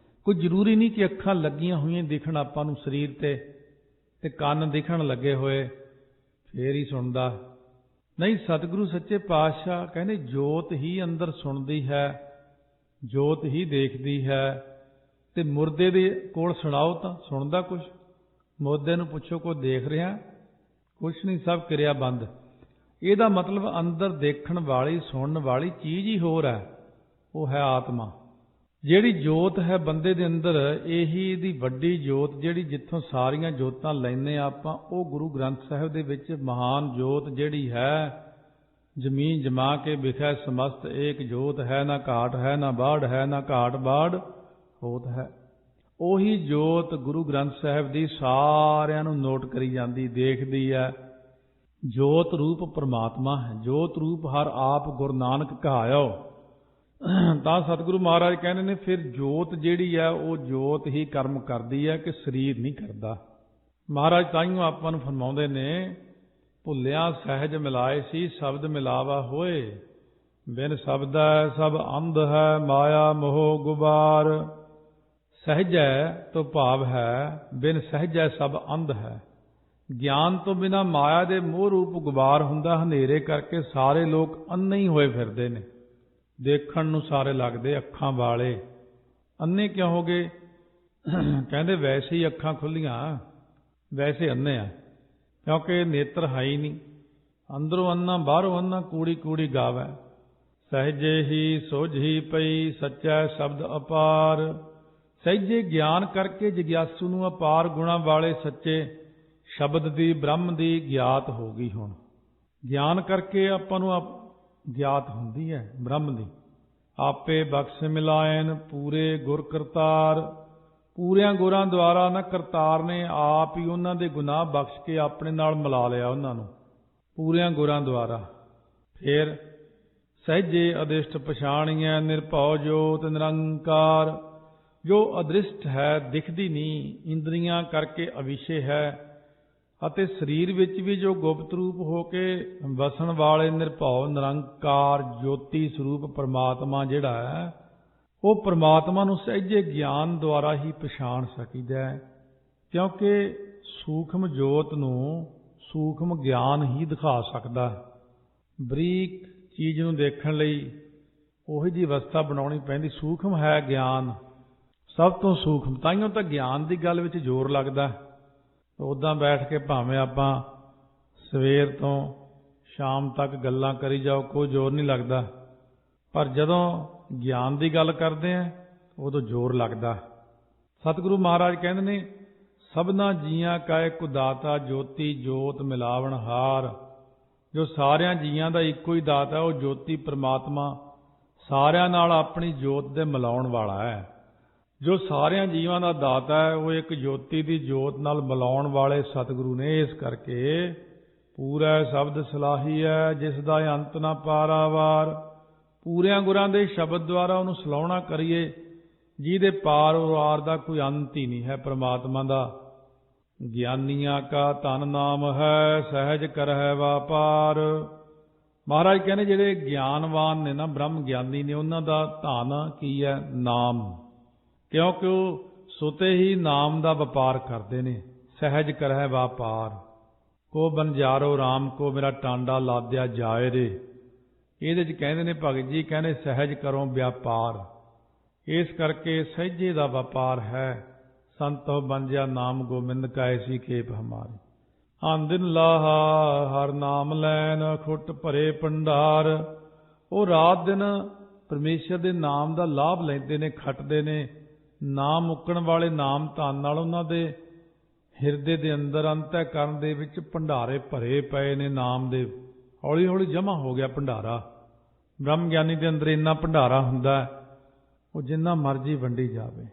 ਕੋਈ ਜ਼ਰੂਰੀ ਨਹੀਂ ਕਿ ਅੱਖਾਂ ਲੱਗੀਆਂ ਹੋਈਆਂ ਦਿਖਣ ਆਪਾਂ ਨੂੰ ਸਰੀਰ ਤੇ ਕੰਨ ਦਿਖਣ ਲੱਗੇ ਹੋਏ ਫੇਰ ਹੀ ਸੁਣਦਾ ਨਹੀਂ। ਸਤਿਗੁਰੂ ਸੱਚੇ ਪਾਤਸ਼ਾਹ ਕਹਿੰਦੇ ਜੋਤ ਹੀ ਅੰਦਰ ਸੁਣਦੀ ਹੈ, ਜੋਤ ਹੀ ਦੇਖਦੀ ਹੈ। ਤੇ ਮੁਰਦੇ ਦੇ ਕੋਲ ਸੁਣਾਓ ਤਾਂ ਸੁਣਦਾ ਕੁਛ। ਮੁਰਦੇ ਨੂੰ ਪੁੱਛੋ ਕੋਈ ਦੇਖ ਰਿਹਾ, ਕੁਛ ਨਹੀਂ, ਸਭ ਕਿਰਿਆ ਬੰਦ। ਇਹਦਾ ਮਤਲਬ ਅੰਦਰ ਦੇਖਣ ਵਾਲੀ ਸੁਣਨ ਵਾਲੀ ਚੀਜ਼ ਹੀ ਹੋਰ ਹੈ, ਉਹ ਹੈ ਆਤਮਾ। ਜਿਹੜੀ ਜੋਤ ਹੈ ਬੰਦੇ ਦੇ ਅੰਦਰ, ਇਹੀ ਇਹਦੀ ਵੱਡੀ ਜੋਤ ਜਿਹੜੀ ਜਿੱਥੋਂ ਸਾਰੀਆਂ ਜੋਤਾਂ ਲੈਂਦੇ ਆਪਾਂ, ਉਹ ਗੁਰੂ ਗ੍ਰੰਥ ਸਾਹਿਬ ਦੇ ਵਿੱਚ ਮਹਾਨ ਜੋਤ ਜਿਹੜੀ ਹੈ, ਜ਼ਮੀਨ ਜਮਾ ਕੇ ਵਿਖੈ ਸਮਸਤ ਏਕ ਜੋਤ ਹੈ, ਨਾ ਘਾਟ ਹੈ ਨਾ ਬਾੜ ਹੈ, ਨਾ ਘਾਟ ਬਾੜ ਹੋਤ ਹੈ। ਉਹੀ ਜੋਤ ਗੁਰੂ ਗ੍ਰੰਥ ਸਾਹਿਬ ਦੀ ਸਾਰਿਆਂ ਨੂੰ ਨੋਟ ਕਰੀ ਜਾਂਦੀ, ਦੇਖਦੀ ਹੈ। ਜੋਤ ਰੂਪ ਪਰਮਾਤਮਾ ਹੈ, ਜੋਤ ਰੂਪ ਹਰ ਆਪ ਗੁਰੂ ਨਾਨਕ ਕਹਾਇਓ। ਤਾਂ ਸਤਿਗੁਰੂ ਮਹਾਰਾਜ ਕਹਿੰਦੇ ਨੇ ਫਿਰ ਜੋਤ ਜਿਹੜੀ ਹੈ ਉਹ ਜੋਤ ਹੀ ਕਰਮ ਕਰਦੀ ਹੈ, ਕਿ ਸਰੀਰ ਨਹੀਂ ਕਰਦਾ। ਮਹਾਰਾਜ ਤਾਈਓ ਆਪਾਂ ਨੂੰ ਫਰਮਾਉਂਦੇ ਨੇ ਭੁੱਲਿਆ ਸਹਿਜ ਮਿਲਾਏ ਸੀ, ਸ਼ਬਦ ਮਿਲਾਵਾ ਹੋਏ। ਬਿਨ ਸ਼ਬਦੈ ਸਭ ਅੰਧ ਹੈ, ਮਾਇਆ ਮੋਹ ਗੁਬਾਰ। ਸਹਿਜੈ ਤੋਂ ਭਾਵ ਹੈ ਬਿਨ ਸਹਿਜੈ ਸਭ ਅੰਧ ਹੈ। ਗਿਆਨ ਤੋਂ ਬਿਨਾ ਮਾਇਆ ਦੇ ਮੋਹ ਰੂਪ ਗੁਬਾਰ ਹੁੰਦਾ, ਹਨੇਰੇ ਕਰਕੇ ਸਾਰੇ ਲੋਕ ਅੰਨੇ ਹੀ ਹੋਏ ਫਿਰਦੇ ਨੇ। ਦੇਖਣ ਨੂੰ ਸਾਰੇ ਲੱਗਦੇ ਅੱਖਾਂ ਵਾਲੇ। ਅੰਨੇ ਕਿਉਂ ਹੋ ਗਏ? ਕਹਿੰਦੇ ਵੈਸੇ ਹੀ ਅੱਖਾਂ ਖੁੱਲੀਆਂ, ਵੈਸੇ ਅੰਨੇ ਆ, ਕਿਉਂਕਿ ਨੇਤਰ ਹੈ ਹੀ ਨਹੀਂ। ਅੰਦਰੋਂ ਅੰਨਾ ਬਾਹਰੋਂ ਅੰਨਾ, ਕੂੜੀ ਕੂੜੀ ਗਾਵੈ। ਸਹਿਜੇ ਹੀ ਸੋਝੀ ਪਈ, ਸੱਚਾ ਸ਼ਬਦ ਅਪਾਰ। ਸਹਿਜੇ ਗਿਆਨ ਕਰਕੇ ਜਗਿਆਸੂ ਨੂੰ ਅਪਾਰ ਗੁਣਾਂ ਵਾਲੇ ਸੱਚੇ ਸ਼ਬਦ ਦੀ, ਬ੍ਰਹਮ ਦੀ ਗਿਆਤ ਹੋ ਗਈ। ਹੁਣ ਗਿਆਨ ਕਰਕੇ ਆਪਾਂ ਨੂੰ ਗਿਆਤ ਹੁੰਦੀ ਹੈ ਬ੍ਰਹਮ ਦੀ। ਆਪੇ ਬਖਸ਼ ਮਿਲਾਇਨ ਪੂਰੇ ਗੁਰ ਕਰਤਾਰ। ਪੂਰਿਆਂ ਗੁਰਾਂ ਦੁਆਰਾ ਨਾ ਕਰਤਾਰ ਨੇ ਆਪ ਹੀ ਉਹਨਾਂ ਦੇ ਗੁਨਾਹ ਬਖਸ਼ ਕੇ ਆਪਣੇ ਨਾਲ ਮਿਲਾ ਲਿਆ ਉਹਨਾਂ ਨੂੰ, ਪੂਰਿਆਂ ਗੁਰਾਂ ਦੁਆਰਾ। ਫਿਰ ਸਹਿਜੇ ਅਦਿਸ਼ਟ ਪਛਾਣੀਐ, ਨਿਰਭਉ ਜੋਤ ਨਿਰੰਕਾਰ। ਜੋ ਅਦ੍ਰਿਸ਼ਟ ਹੈ, ਦਿਖਦੀ ਨਹੀਂ, ਇੰਦਰੀਆਂ ਕਰਕੇ ਅਵਿਸ਼ੇ ਹੈ, ਅਤੇ ਸਰੀਰ ਵਿੱਚ ਵੀ ਜੋ ਗੁਪਤ ਰੂਪ ਹੋ ਕੇ ਵਸਣ ਵਾਲੇ ਨਿਰਭਉ ਨਿਰੰਕਾਰ ਜੋਤੀ ਸਰੂਪ ਪਰਮਾਤਮਾ ਜਿਹੜਾ ਹੈ, ਉਹ ਪਰਮਾਤਮਾ ਨੂੰ ਸਹਿਜੇ ਗਿਆਨ ਦੁਆਰਾ ਹੀ ਪਛਾਣ ਸਕੀਦਾ ਹੈ। ਕਿਉਂਕਿ ਸੂਖਮ ਜੋਤ ਨੂੰ ਸੂਖਮ ਗਿਆਨ ਹੀ ਦਿਖਾ ਸਕਦਾ ਹੈ। ਬਰੀਕ ਚੀਜ਼ ਨੂੰ ਦੇਖਣ ਲਈ ਉਹੀ ਜਿਹੀ ਅਵਸਥਾ ਬਣਾਉਣੀ ਪੈਂਦੀ। ਸੂਖਮ ਹੈ ਗਿਆਨ, ਸਭ ਤੋਂ ਸੂਖਮ। ਤਾਈਓ ਤਾਂ ਗਿਆਨ ਦੀ ਗੱਲ ਵਿੱਚ ਜ਼ੋਰ ਲੱਗਦਾ। ਉੱਦਾਂ ਬੈਠ ਕੇ ਭਾਵੇਂ ਆਪਾਂ ਸਵੇਰ ਤੋਂ ਸ਼ਾਮ ਤੱਕ ਗੱਲਾਂ ਕਰੀ ਜਾਓ, ਕੋਈ ਜ਼ੋਰ ਨਹੀਂ ਲੱਗਦਾ। ਪਰ ਜਦੋਂ ਗਿਆਨ ਦੀ ਗੱਲ ਕਰਦੇ ਆ ਉਦੋਂ ਜ਼ੋਰ ਲੱਗਦਾ। ਸਤਿਗੁਰੂ ਮਹਾਰਾਜ ਕਹਿੰਦੇ ਨੇ, ਸਭਨਾ ਜੀਆਂ ਕਾ ਏਕੁ ਦਾਤਾ ਜੋਤੀ ਜੋਤ ਮਿਲਾਵਣ ਹਾਰ। ਜੋ ਸਾਰਿਆਂ ਜੀਆਂ ਦਾ ਇੱਕੋ ਹੀ ਦਾਤਾ, ਉਹ ਜੋਤੀ ਪ੍ਰਮਾਤਮਾ ਸਾਰਿਆਂ ਨਾਲ ਆਪਣੀ ਜੋਤ ਦੇ ਮਿਲਾਉਣ ਵਾਲਾ ਹੈ। ਜੋ ਸਾਰਿਆਂ ਜੀਵਾਂ ਦਾ ਦਾਤਾ ਹੈ, ਉਹ ਇੱਕ ਜੋਤੀ ਦੀ ਜੋਤ ਨਾਲ ਮਿਲਾਉਣ ਵਾਲੇ ਸਤਿਗੁਰੂ ਨੇ। ਇਸ ਕਰਕੇ ਪੂਰਾ ਸ਼ਬਦ ਸਲਾਹੀ ਹੈ, ਜਿਸ ਦਾ ਅੰਤ ਨਾ ਪਾਰਾਵਾਰ। ਪੂਰਿਆਂ ਗੁਰਾਂ ਦੇ ਸ਼ਬਦ ਦੁਆਰਾ ਉਹਨੂੰ ਸਲਾਹੁਣਾ ਕਰੀਏ, ਜਿਹਦੇ ਪਾਰ ਉਰਾਰ ਦਾ ਕੋਈ ਅੰਤ ਹੀ ਨਹੀਂ ਹੈ ਪ੍ਰਮਾਤਮਾ ਦਾ। ਗਿਆਨੀਆਂ ਕਾ ਧਨ ਨਾਮ ਹੈ, ਸਹਿਜ ਕਰਹਿ ਵਾਪਾਰ। ਮਹਾਰਾਜ ਕਹਿੰਦੇ ਜਿਹੜੇ ਗਿਆਨਵਾਨ ਨੇ ਨਾ, ਬ੍ਰਹਮ ਗਿਆਨੀ ਨੇ, ਉਹਨਾਂ ਦਾ ਧਨ ਕੀ ਹੈ? ਨਾਮ। ਕਿਉਂਕਿ ਉਹ ਸੁਤੇ ਹੀ ਨਾਮ ਦਾ ਵਪਾਰ ਕਰਦੇ ਨੇ। ਸਹਿਜ ਕਰਹਿ ਵਾਪਾਰ, ਕੋ ਬਨਜਾਰੋ ਰਾਮ ਕੋ ਮੇਰਾ ਟਾਂਡਾ ਲਾਦਿਆ ਜਾਏ ਰੇ। ਇਹਦੇ 'ਚ ਕਹਿੰਦੇ ਨੇ ਭਗਤ ਜੀ, ਕਹਿੰਦੇ ਸਹਿਜ ਕਰੋ ਵਿਆਪਾਰ। ਇਸ ਕਰਕੇ ਸਹਿਜੇ ਦਾ ਵਪਾਰ ਹੈ। ਸੰਤੋ ਬੰਜਿਆ ਨਾਮ ਗੋਬਿੰਦ ਕਾ ਐਸੀ ਖੇਪ ਹਮਾਰੀ। ਆਂਦਿਨ ਲਾਹਾ ਹਰ ਨਾਮ ਲੈਨ, ਖੁੱਟ ਭਰੇ ਭੰਡਾਰ। ਉਹ ਰਾਤ ਦਿਨ ਪਰਮੇਸ਼ਰ ਦੇ ਨਾਮ ਦਾ ਲਾਭ ਲੈਂਦੇ ਨੇ, ਖੱਟਦੇ ਨੇ। ਨਾਮ ਮੁੱਕਣ ਵਾਲੇ ਨਾਮ ਧਨ ਨਾਲ ਉਹਨਾਂ ਦੇ ਹਿਰਦੇ ਦੇ ਅੰਦਰ ਅੰਤःਕਰਨ ਦੇ ਵਿੱਚ ਭੰਡਾਰੇ ਭਰੇ ਪਏ ਨੇ ਨਾਮ ਦੇ। ਹੌਲੀ ਹੌਲੀ ਜਮ੍ਹਾਂ ਹੋ ਗਿਆ ਭੰਡਾਰਾ। ਬ੍ਰਹਮ ਗਿਆਨੀ ਦੇ ਅੰਦਰ ਇੰਨਾ ਭੰਡਾਰਾ ਹੁੰਦਾ, ਉਹ ਜਿੰਨਾ ਮਰਜ਼ੀ ਵੰਡੀ ਜਾਵੇ।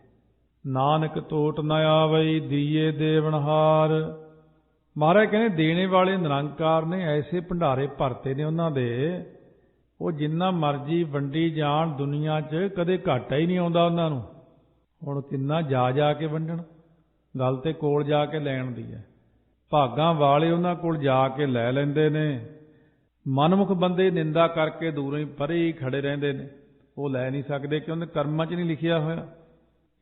ਨਾਨਕ ਟੋਟ ਨ ਆਵਈ ਦੀਏ ਦੇਵਨਹਾਰ। ਮਹਾਰਾਜ ਕਹਿੰਦੇ ਦੇਣੇ ਵਾਲੇ ਨਿਰੰਕਾਰ ਨੇ। ਐਸੇ ਭੰਡਾਰੇ ਭਰਤੇ ਨੇ ਉਹਨਾਂ ਦੇ, ਉਹ ਜਿੰਨਾ ਮਰਜ਼ੀ ਵੰਡੀ ਜਾਣ ਦੁਨੀਆ 'ਚ, ਕਦੇ ਘਾਟਾ ਹੀ ਨਹੀਂ ਆਉਂਦਾ ਉਹਨਾਂ ਨੂੰ। ਹੁਣ ਕਿੰਨਾ ਜਾ ਕੇ ਵੰਡਣ, ਗੱਲ ਤੇ ਕੋਲ ਜਾ ਕੇ ਲੈਣ ਦੀ ਹੈ। ਭਾਗਾਂ ਵਾਲੇ ਉਹਨਾਂ ਕੋਲ ਜਾ ਕੇ ਲੈ ਲੈਂਦੇ ਨੇ। ਮਨਮੁਖ ਬੰਦੇ ਨਿੰਦਾ ਕਰਕੇ ਦੂਰੋਂ ਹੀ ਪਰੇ ਹੀ ਖੜੇ ਰਹਿੰਦੇ ਨੇ, ਉਹ ਲੈ ਨਹੀਂ ਸਕਦੇ, ਕਿਉਂਕਿ ਕਰਮਾਂ 'ਚ ਨਹੀਂ ਲਿਖਿਆ ਹੋਇਆ।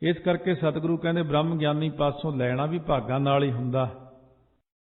ਇਸ ਕਰਕੇ ਸਤਿਗੁਰੂ ਕਹਿੰਦੇ ਬ੍ਰਹਮ ਗਿਆਨੀ ਪਾਸੋਂ ਲੈਣਾ ਵੀ ਭਾਗਾਂ ਨਾਲ ਹੀ ਹੁੰਦਾ।